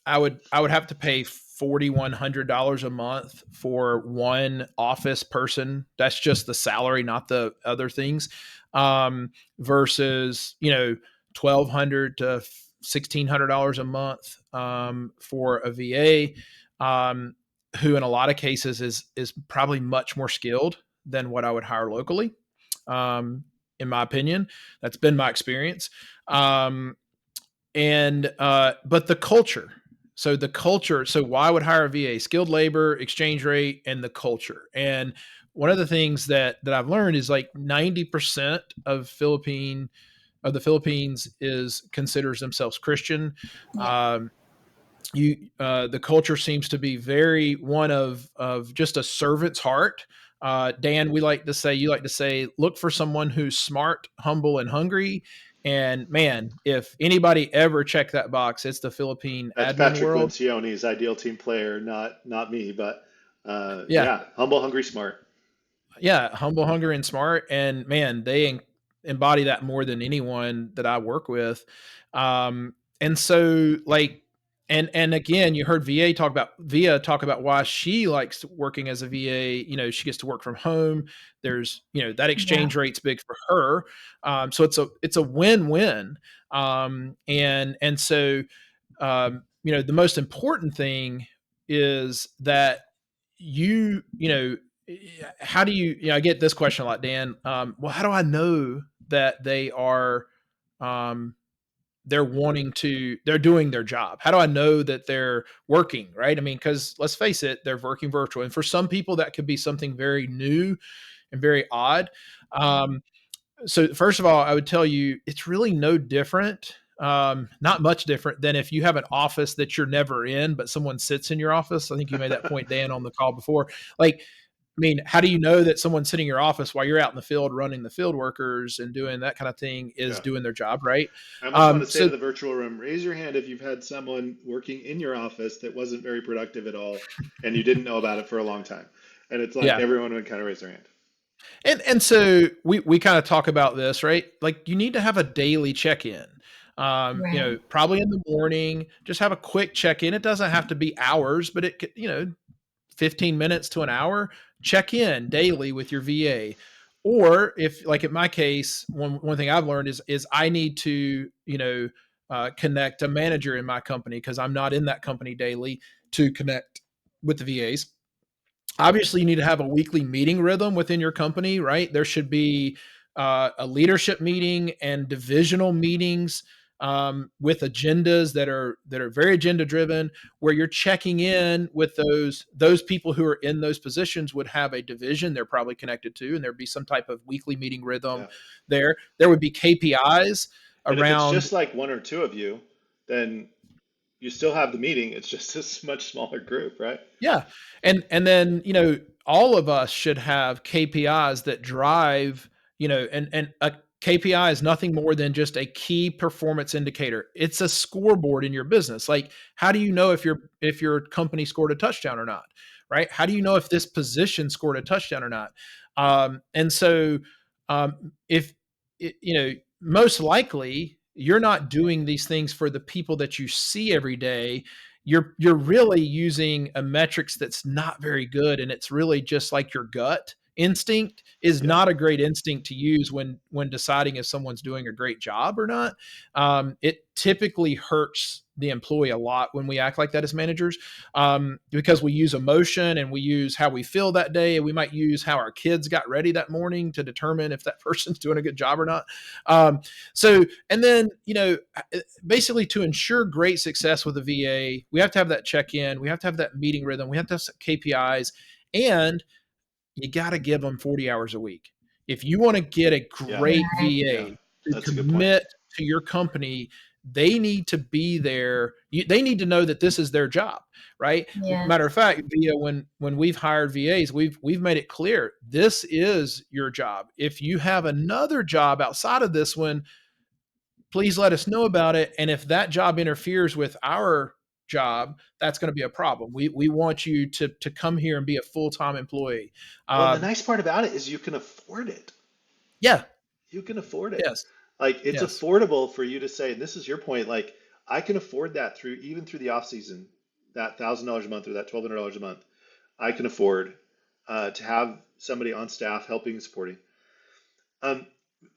I would have to pay $4,100 a month for one office person. That's just the salary, not the other things. Versus $1,200 to $1,600 a month for a VA, who in a lot of cases is probably much more skilled than what I would hire locally. In my opinion, that's been my experience. And But the culture, so why would hire a Va? Skilled labor, exchange rate, and the culture. And one of the things that I've learned is like 90% of the Philippines is considers themselves Christian. Yeah. um, the culture seems to be very one of just a servant's heart. Dan, you like to say, look for someone who's smart, humble, and hungry. And man, if anybody ever checked that box, it's the Philippine That's admin Patrick world. Lencioni's ideal team player, not me, but Yeah, yeah, humble, hungry, smart. yeah, humble, hungry, and smart. And man, they embody that more than anyone that I work with. And so like, and again, you heard Via talk about why she likes working as a VA. She gets to work from home. There's, that Yeah. exchange rate's big for her. So it's a win-win. And so the most important thing is that you know how do I get this question a lot, Dan. Well, how do I know that um, they're doing their job? How do I know that they're working, right? I mean, because let's face it, they're working virtual, and for some people that could be something very new and very odd. um, so first of all, I would tell you it's really no different, not much different than if you have an office that you're never in, but someone sits in your office. I think you made that point, Dan, on the call before. Like, I mean, how do you know that someone sitting in your office while you're out in the field running the field workers and doing that kind of thing is Yeah. doing their job, right? I almost want to say So to the virtual room, raise your hand if you've had someone working in your office that wasn't very productive at all and you didn't know about it for a long time. And it's like yeah, everyone would kind of raise their hand. and so we kind of talk about this, right? Like you need to have a daily check-in. Right. Probably in the morning, just have a quick check-in. It doesn't have to be hours, but it could, 15 minutes to an hour, check in daily with your VA. Or if, like in my case, one thing I've learned is I need to, connect a manager in my company because I'm not in that company daily to connect with the VAs. Obviously you need to have a weekly meeting rhythm within your company, right? There should be a leadership meeting and divisional meetings, with agendas that are very agenda driven, where you're checking in with those people who are in those positions. Would have a division they're probably connected to, and there'd be some type of weekly meeting rhythm Yeah. there would be KPIs And if it's around. just like one or two of you, then you still have the meeting. It's just a much smaller group, right? Yeah. And then, all of us should have KPIs that drive, and a KPI is nothing more than just a key performance indicator. It's a scoreboard in your business. Like, how do you know if your company scored a touchdown or not? Right? How do you know if this position scored a touchdown or not? And so if most likely you're not doing these things for the people that you see every day. You're really using a metrics that's not very good, and it's really just like your gut instinct is Yeah. not a great instinct to use when deciding if someone's doing a great job or not. It typically hurts the employee a lot when we act like that as managers, because we use emotion and we use how we feel that day, and we might use how our kids got ready that morning to determine if that person's doing a good job or not. So and then basically, to ensure great success with a VA, we have to have that check in, we have to have that meeting rhythm, we have to have KPIs, and you got to give them 40 hours a week. If you want to get a Yeah. great Right. Yeah. VA to That's a good point. commit to your company, they need to be there. They need to know that this is their job, right? Yeah. Matter of fact, via when we've hired VAs, we've made it clear this is your job. If you have another job outside of this one, please let us know about it. And if that job interferes with our job, that's going to be a problem. We want you to come here and be a full-time employee. Well, and the Um, nice part about it is you can afford it. yeah. You can afford it. Yes. Like it's Yes. affordable for you to say, and this is your point, like I can afford that through even through the off season, that $1,000 a month or that $1,200 a month. I can afford to have somebody on staff helping and supporting. Um,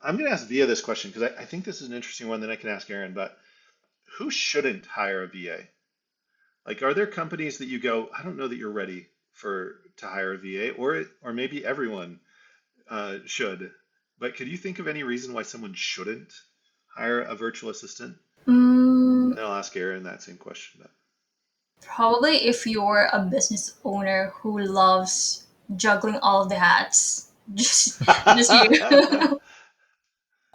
I'm going to ask Via this question because I think this is an interesting one that I can ask Aaron. But who shouldn't hire a VA? Like, are there companies that you go, I don't know that you're ready for to hire a VA, or maybe everyone should. But could you think of any reason why someone shouldn't hire a virtual assistant? Mm, And then I'll ask Aaron that same question. probably if you're a business owner who loves juggling all the hats, just you. But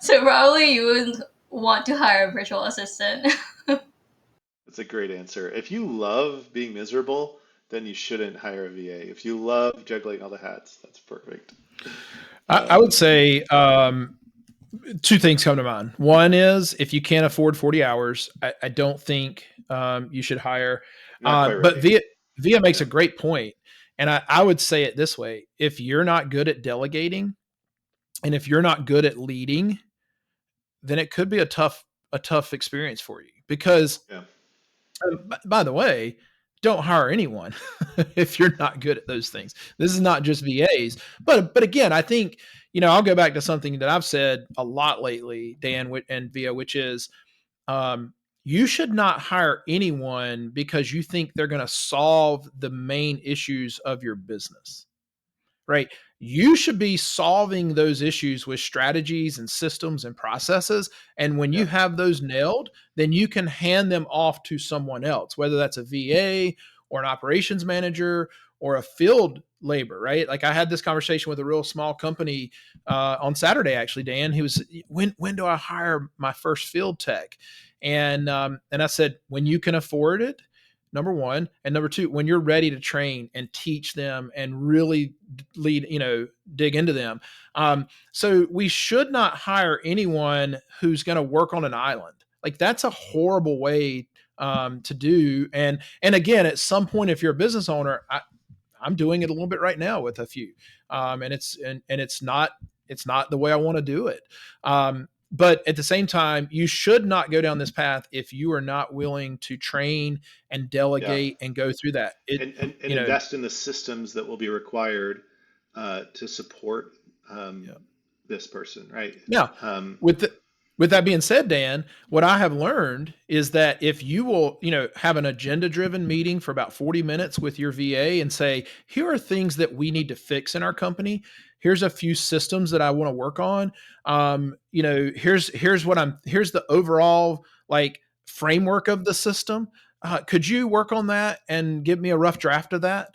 So probably you would want to hire a virtual assistant. that's a great answer. If you love being miserable, then you shouldn't hire a VA. If you love juggling all the hats, that's perfect. I would Um, say two things come to mind. One is if you can't afford 40 hours, I don't think you should hire. not quite But ready. Via makes Yeah, a great point. And I would say it this way: if you're not good at delegating and if you're not good at leading, then it could be a tough experience for you. Because, yeah, by the way, don't hire anyone if you're not good at those things. This is not just VAs, but again, I think I'll go back to something that I've said a lot lately, Dan and Via, which is um, you should not hire anyone because you think they're going to solve the main issues of your business, right? You should be solving those issues with strategies and systems and processes. And when you yeah, have those nailed, then you can hand them off to someone else, whether that's a VA or an operations manager or a field labor, right? Like I had this conversation with a real small company on Saturday, actually, Dan. He was, when do I hire my first field tech? And I said, when you can afford it, number one, and number two, when you're ready to train and teach them and really lead, dig into them. So we should not hire anyone who's going to work on an island. Like that's a horrible way to do. And again, at some point, if you're a business owner, I'm doing it a little bit right now with a few, and it's not the way I want to do it. But at the same time, you should not go down this path if you are not willing to train and yeah. delegate and go through that. And You know, invest in the systems that will be required to support yeah. this person, right? Now, Um, with the, with that being said, Dan, what I have learned is that if you will, have an agenda-driven meeting for about 40 minutes with your VA and say, here are things that we need to fix in our company. Here's a few systems that I want to work on. Here's the overall like framework of the system. Could you work on that and give me a rough draft of that?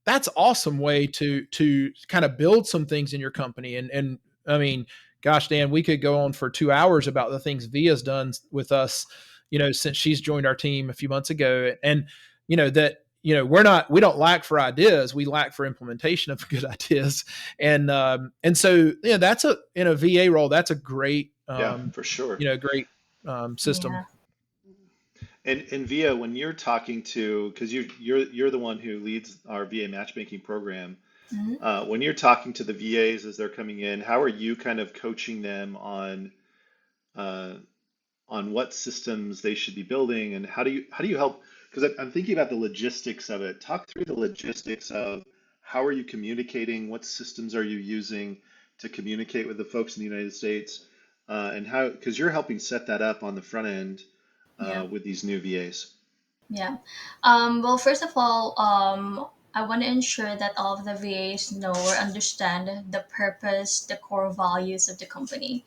That's awesome way to kind of build some things in your company. And I mean, gosh, Dan, we could go on for 2 hours about the things Via's done with us, since she's joined our team a few months ago. And that we don't lack for ideas, we lack for implementation of good ideas. And so that's in a VA role, that's a great yeah, for sure. great system. Yeah. And Via, when you're talking to, because you're the one who leads our VA matchmaking program, Mhm. when you're talking to the VAs as they're coming in, how are you kind of coaching them uh, on what systems they should be building, and how do you help? Because I'm thinking about the logistics of it. Talk through the logistics of how are you communicating, what systems are you using to communicate with the folks in the United States, and how because you're helping set that up on the front end Yeah. with these new VAs. Yeah. Well, first of all, I want to ensure that all of the VAs know or understand the purpose, the core values of the company,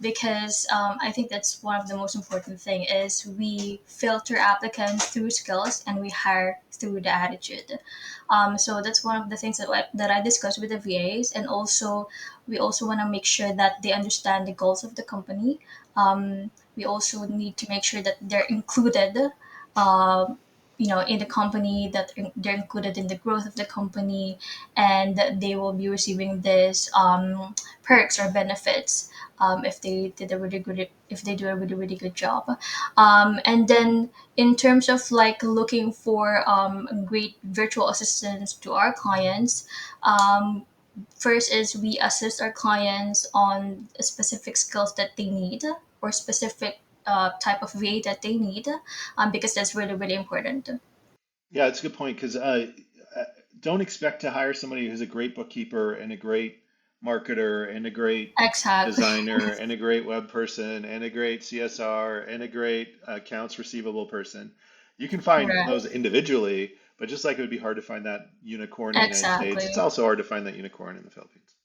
because I think that's one of the most important thing is we filter applicants through skills and we hire through the attitude. So that's one of the things that I discuss with the VAs, and also we also want to make sure that they understand the goals of the company. We also need to make sure that they're included. Um, in the company, that they're included in the growth of the company, and that they will be receiving this perks or benefits if they do a really really good job. And then in terms of like looking for great virtual assistants to our clients, um, first is we assist our clients on specific skills that they need, or specific type of VA that they need, because that's really really important. Yeah, it's a good point because don't expect to hire somebody who's a great bookkeeper and a great marketer and a great Exactly. designer and a great web person and a great CSR and a great accounts receivable person. You can find Right. those individually, but just like it would be hard to find that unicorn in the United States, it's Exactly. also hard to find that unicorn in the Philippines.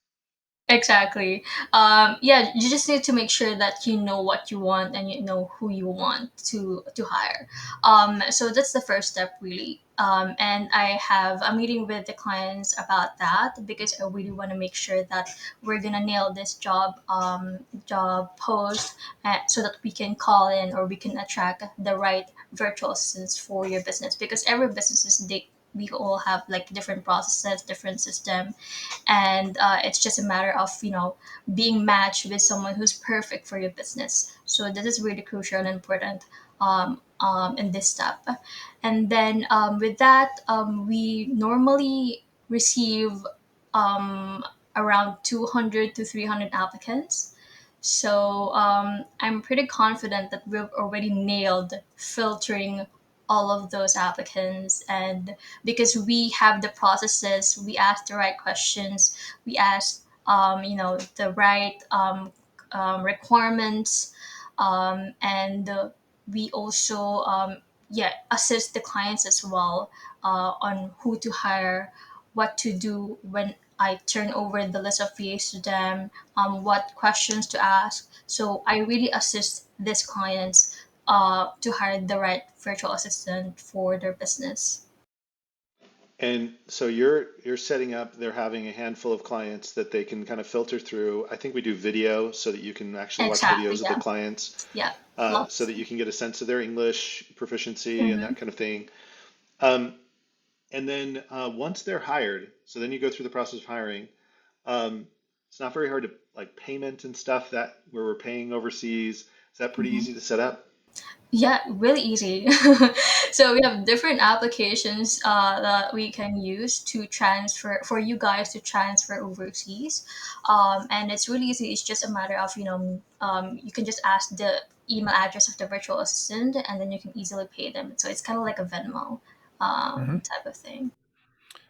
Exactly. Yeah, you just need to make sure that you know what you want and you know who you want to hire. So that's the first step, really. And I have a meeting with the clients about that, because I really want to make sure that we're gonna nail this job post, so that we can call in, or we can attract the right virtual assistants for your business, because every business is we all have like different processes, different system, and it's just a matter of being matched with someone who's perfect for your business. So this is really crucial and important in this step. And then with that, we normally receive um, around 200 to 300 applicants. So I'm pretty confident that we've already nailed filtering all of those applicants. And because we have the processes, we ask the right questions, we ask the right requirements, and we also yeah, assist the clients as well on who to hire, what to do when I turn over the list of VAs to them, what questions to ask. So I really assist these clients to hire the right virtual assistant for their business. And so you're setting up, they're having a handful of clients that they can kind of filter through. I think we do video so that you can actually watch Exactly. videos of the Yeah. clients, Yeah. so Lots. that you can get a sense of their English proficiency and Mm-hmm. that kind of thing. Um, and then once they're hired, so then you go through the process of hiring. Um, it's not very hard to like payment and stuff that where we're paying overseas. Is that pretty Mm-hmm. easy to set up? Yeah, really easy. So we have different applications that we can use to transfer, for you guys to transfer overseas, and it's really easy. It's just a matter of you can just ask the email address of the virtual assistant, and then you can easily pay them. So it's kind of like a Venmo Mhm. type of thing.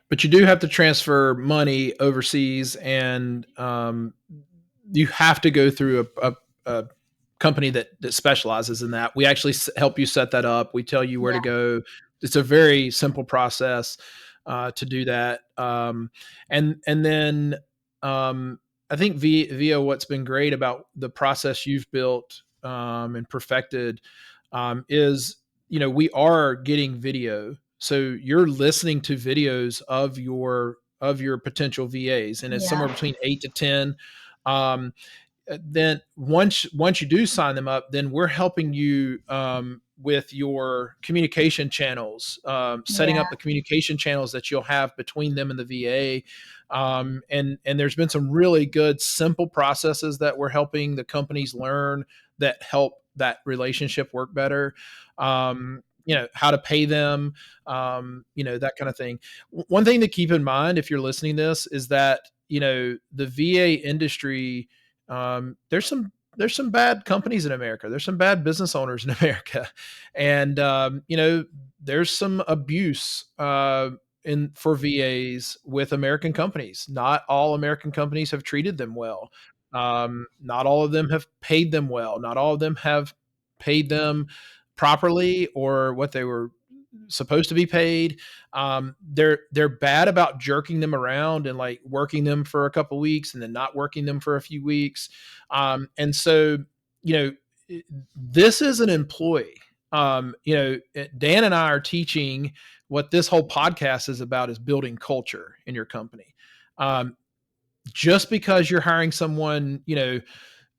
But you do have to transfer money overseas, and you have to go through a company that specializes in that. We actually help you set that up. We tell you where to Yeah, go. It's a very simple process to do that. And then I think via what's been great about the process you've built and perfected is we are getting video, so you're listening to videos of your potential VAs, and it's yeah, somewhere between 8 to 10. Um, then once you do sign them up, then we're helping you with your communication channels, setting yeah, up the communication channels that you'll have between them and the VA. And there's been some really good simple processes that we're helping the companies learn that help that relationship work better. How to pay them, that kind of thing. One thing to keep in mind if you're listening to this is that the VA industry, there's some bad companies in America. There's some bad business owners in America, and there's some abuse in for VAs with American companies. Not all American companies have treated them well. Not all of them have paid them well. Not all of them have paid them properly or what they were supposed to be paid. They're bad about jerking them around and like working them for a couple weeks and then not working them for a few weeks. And so, you know, this is an employee. Dan and I are teaching what this whole podcast is about is building culture in your company. Um, just because you're hiring someone,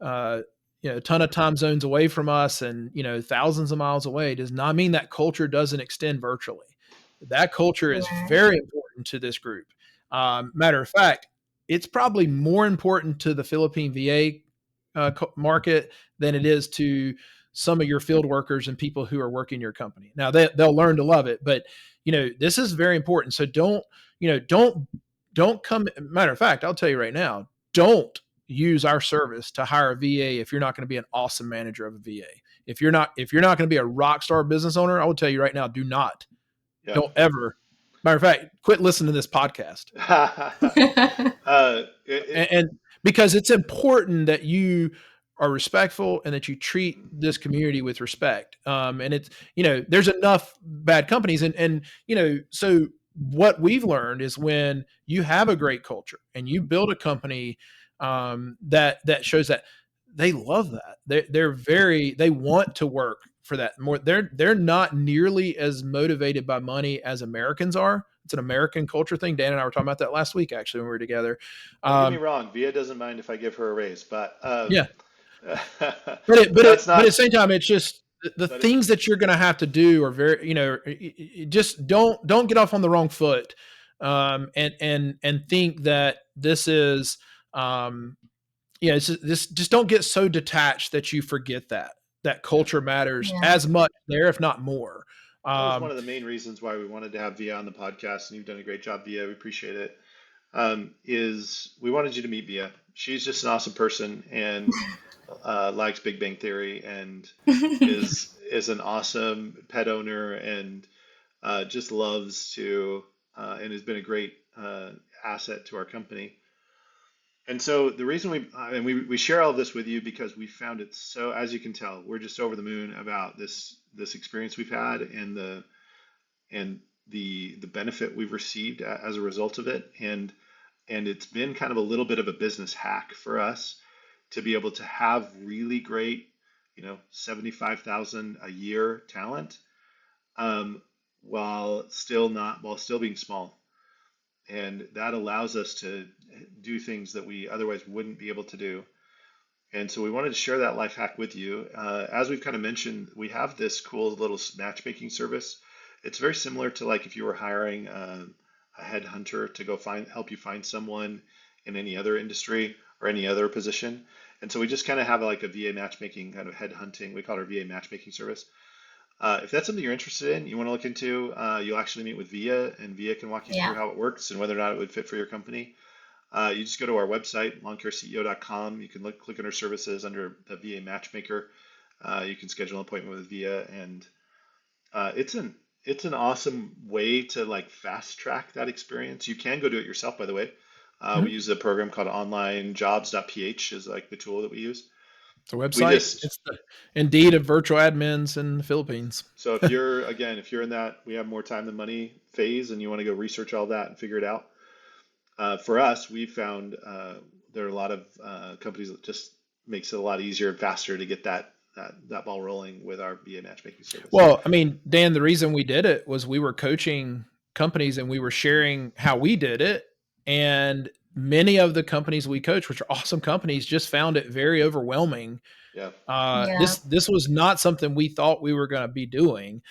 uh, a ton of time zones away from us and, thousands of miles away does not mean that culture doesn't extend virtually. That culture is Right. very important to this group. Matter of fact, it's probably more important to the Philippine VA market than it is to some of your field workers and people who are working your company. Now they'll learn to love it, but this is very important. So don't come. Matter of fact, I'll tell you right now, don't use our service to hire a VA if you're not going to be an awesome manager of a VA. If you're not going to be a rock star business owner, I will tell you right now, do not. Yeah. Don't ever. Matter of fact, quit listening to this podcast. And because it's important that you are respectful and that you treat this community with respect. And it's, there's enough bad companies so what we've learned is when you have a great culture and you build a company that shows that, they love that. They want to work for that more. They're not nearly as motivated by money as Americans are. It's an American culture thing. Dan and I were talking about that last week, actually, when we were together. Don't get me Um, wrong, Via doesn't mind if I give her a raise, but yeah, but but that's but at the not. same time, it's just the But it, things that you're going to have to do are very, just don't get off on the wrong foot, and think that this is, just don't get so detached that you forget that yeah, culture matters Yeah. as much there, if not more. that was one Um, of the main reasons why we wanted to have Via on the podcast, and you've done a great job, Via. We appreciate it. Is we wanted you to meet Via. She's just an awesome person and likes Big Bang Theory and is an awesome pet owner and just loves to and has been a great asset to our company. And so the reason we share all of this with you because we found it so, as you can tell, we're just over the moon about this experience we've had and the benefit we've received as a result of it. And it's been kind of a little bit of a business hack for us to be able to have really great, 75,000 a year talent, um, while still being small. And that allows us to do things that we otherwise wouldn't be able to do. And so we wanted to share that life hack with you. As we've kind of mentioned, we have this cool little matchmaking service. It's very similar to like if you were hiring a headhunter to go help you find someone in any other industry or any other position. And so we just kind of have like a VA matchmaking kind of headhunting. We call it our VA matchmaking service. If that's something you're interested in, you want to look into, you'll actually meet with Via, and Via can walk you through Yeah. how it works and whether or not it would fit for your company. You just go to our website, lawncareceo.com. You can click on our services under the VA Matchmaker. You can schedule an appointment with Via, and it's an awesome way to like fast track that experience. You can go do it yourself, by the way. We use a program called onlinejobs.ph is like the tool that we use. it's a We website. just It's the Indeed of virtual admins in the Philippines. So if you're in that we have more time than money phase and you want to go research all that and figure it out, for us, we found there are a lot of companies that just makes it a lot easier and faster to get that ball rolling with our VA matchmaking service. Well, I mean, Dan, the reason we did it was we were coaching companies and we were sharing how we did it. And many of the companies we coach, which are awesome companies, just found it very overwhelming. Yeah, Yeah. This was not something we thought we were going to be doing.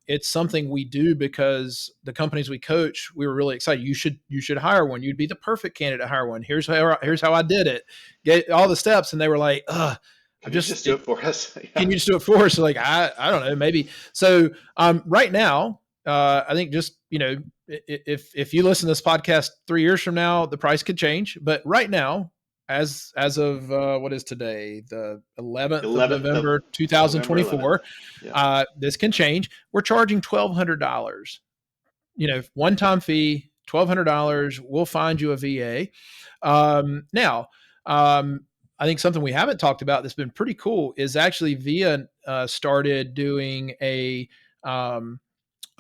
It's something we do because the companies we coach, we were really excited. You should hire one. You'd be the perfect candidate to hire one. Here's how I did it. Get all the steps, and they were like, "Ugh, I can you just just do it for us? Yeah, can you just do it for us?" So like, I don't know, maybe. So right now, I think just if you listen to this podcast 3 years from now, the price could change. But right now, as of what is today, the 11th of 11th of November, November 11th. 2024, Yeah, this can change. We're charging $1,200. One time fee, $1,200. We'll find you a VA. Now, I think something we haven't talked about that's been pretty cool is actually VIA started doing um,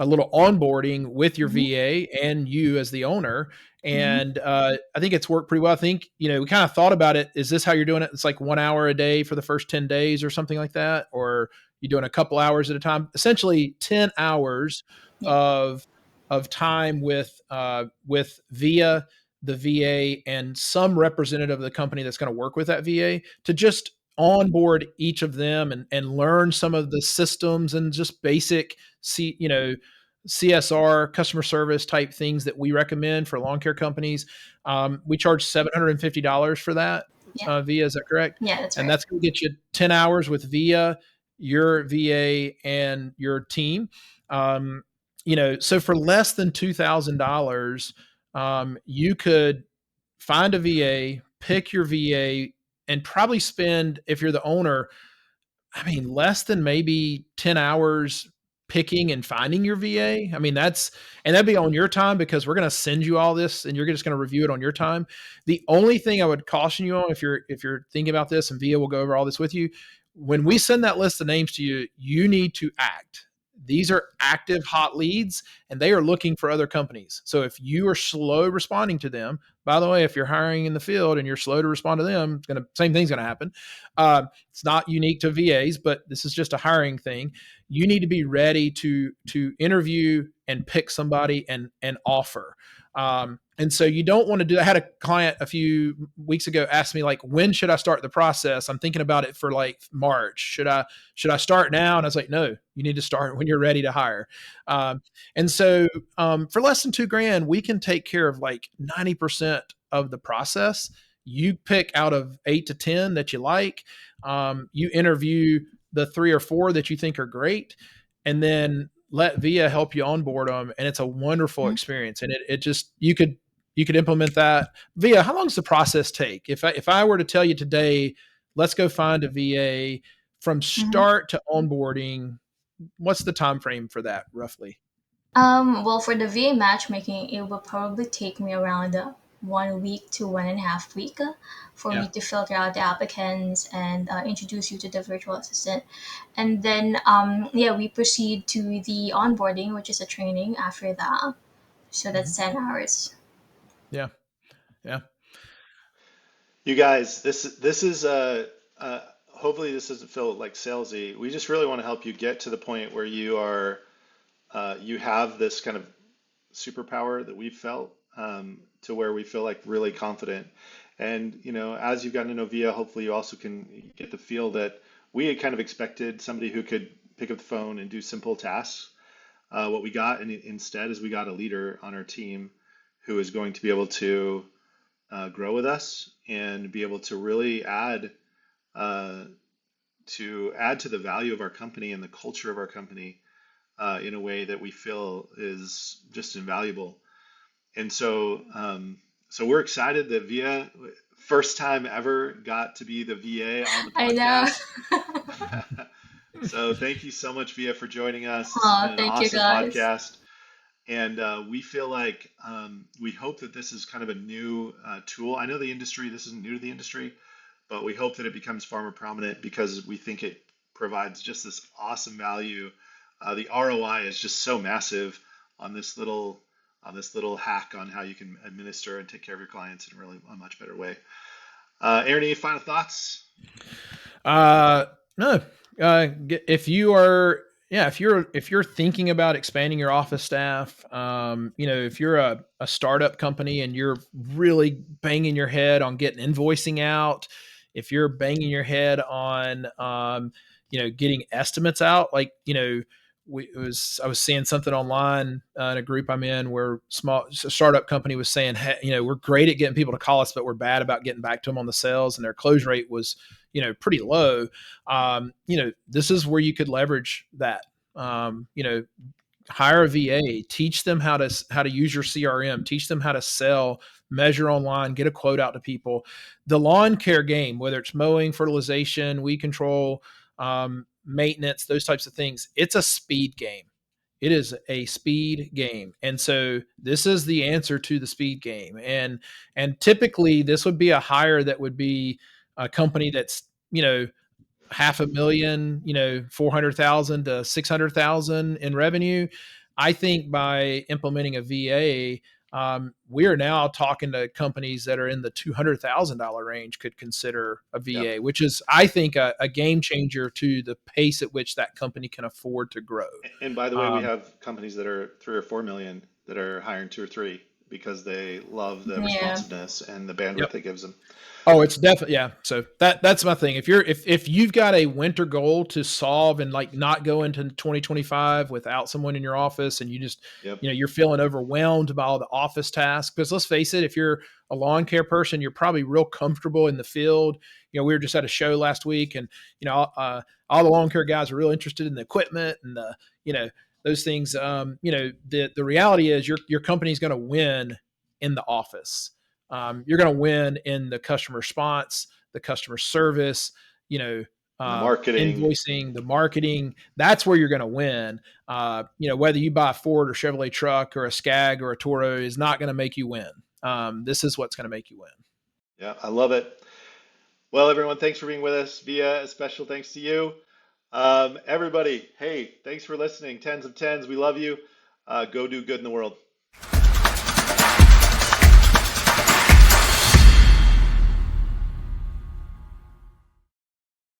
a little onboarding with your Mhm. VA and you as the owner. Mhm. And I think it's worked pretty well. I think, we kind of thought about it. Is this how you're doing it? It's like 1 hour a day for the first 10 days or something like that? Or you doing a couple hours at a time? Essentially 10 hours Yeah. of time with VIA, the VA, and some representative of the company that's going to work with that VA to just onboard each of them and learn some of the systems and just basic CSR, customer service type things that we recommend for lawn care companies. We charge $750 for that. Yeah. VIA, is that correct? Yeah, that's And right. that's going to get you 10 hours with VIA, your VA, and your team. So for less than $2,000, you could find a VA, pick your VA, and probably spend, if you're the owner, I mean, less than maybe 10 hours picking and finding your VA. I mean, that'd be on your time because we're going to send you all this and you're just going to review it on your time. The only thing I would caution you on, if you're thinking about this, and VIA will go over all this with you, when we send that list of names to you, you need to act. These are active hot leads and they are looking for other companies. So if you are slow responding to them, by the way, if you're hiring in the field and you're slow to respond to them, same thing's going to happen. It's not unique to VAs, but this is just a hiring thing. You need to be ready to interview and pick somebody and offer. And so you don't want to do. I had a client a few weeks ago ask me, like, when should I start the process? I'm thinking about it for like March. Should I start now? And I was like, no, you need to start when you're ready to hire. And so for less than $2,000, we can take care of like 90% of the process. You pick out of 8 to 10 that you like. You interview the 3 or 4 that you think are great, and then let VIA help you onboard them. And it's a wonderful Mhm. experience. And it just, you could implement that. VIA, how long does the process take? If I were to tell you today, let's go find a VA from Mhm. start to onboarding, what's the time frame for that roughly? Well, for the VA matchmaking, it will probably take me around 1 week to 1.5 week for Yeah. me to filter out the applicants and introduce you to the virtual assistant. And then, yeah, we proceed to the onboarding, which is a training after that. So Hmm. that's 10 hours. Yeah. Yeah. You guys, this is uh, hopefully this doesn't feel like salesy. We just really want to help you get to the point where you have this kind of superpower that we've felt, to where we feel like really confident. And as you've gotten to know Via, hopefully you also can get the feel that we had kind of expected somebody who could pick up the phone and do simple tasks. What we got instead is we got a leader on our team who is going to be able to grow with us and be able to really uh, add to the value of our company and the culture of our company in a way that we feel is just invaluable. And so we're excited that Via, first time ever, got to be the VA on the I know. podcast. So thank you so much, Via, for joining us. This has been Oh, an thank you awesome guys. podcast. And we feel like we hope that this is kind of a new tool. I know this isn't new to the industry, but we hope that it becomes far more prominent because we think it provides just this awesome value. The ROI is just so massive on this little hack on how you can administer and take care of your clients in really a much better way. Aaron, any final thoughts? Uh, no. If you are, yeah, if you're thinking about expanding your office staff, if you're a startup company and you're really banging your head on getting invoicing out, if you're banging your head on, getting estimates out, like, I was seeing something online in a group I'm in where a startup company was saying, hey, we're great at getting people to call us, but we're bad about getting back to them on the sales, and their close rate was pretty low. This is where you could leverage that. Hire a VA, teach them how to use your CRM, teach them how to sell, measure online, get a quote out to people. The lawn care game, whether it's mowing, fertilization, weed control, maintenance, those types of things, it's a speed game. It is a speed game. And so this is the answer to the speed game. And typically this would be a hire that would be a company that's, half a million, 400,000 to 600,000 in revenue. I think by implementing a VA, we are now talking to companies that are in the $200,000 range could consider a Yep. VA, which is, I think, a game changer to the pace at which that company can afford to grow. And by the way, we Um, have companies that are 3 or 4 million that are hiring 2 or 3. because they love the Yeah. responsiveness and the Yep. bandwidth it gives them. Oh, it's definitely, yeah. So that's my thing. If you've got a winter goal to solve and like not go into 2025 without someone in your office, and you just, Yep. you're feeling overwhelmed by all the office tasks, because let's face it, if you're a lawn care person, you're probably real comfortable in the field. We were just at a show last week, and all the lawn care guys are real interested in the equipment and the, those things. The reality is your company's going to win in the office. You're going to win in the customer response, the customer service, And the marketing. invoicing, the marketing. That's where you're going to win. Whether you buy a Ford or Chevrolet truck or a Skag or a Toro is not going to make you win. This is what's going to make you win. Yeah, I love it. Well, everyone, thanks for being with us. Via, a special thanks to you. Everybody, hey, thanks for listening. Tens of tens, we love you. Go do good in the world.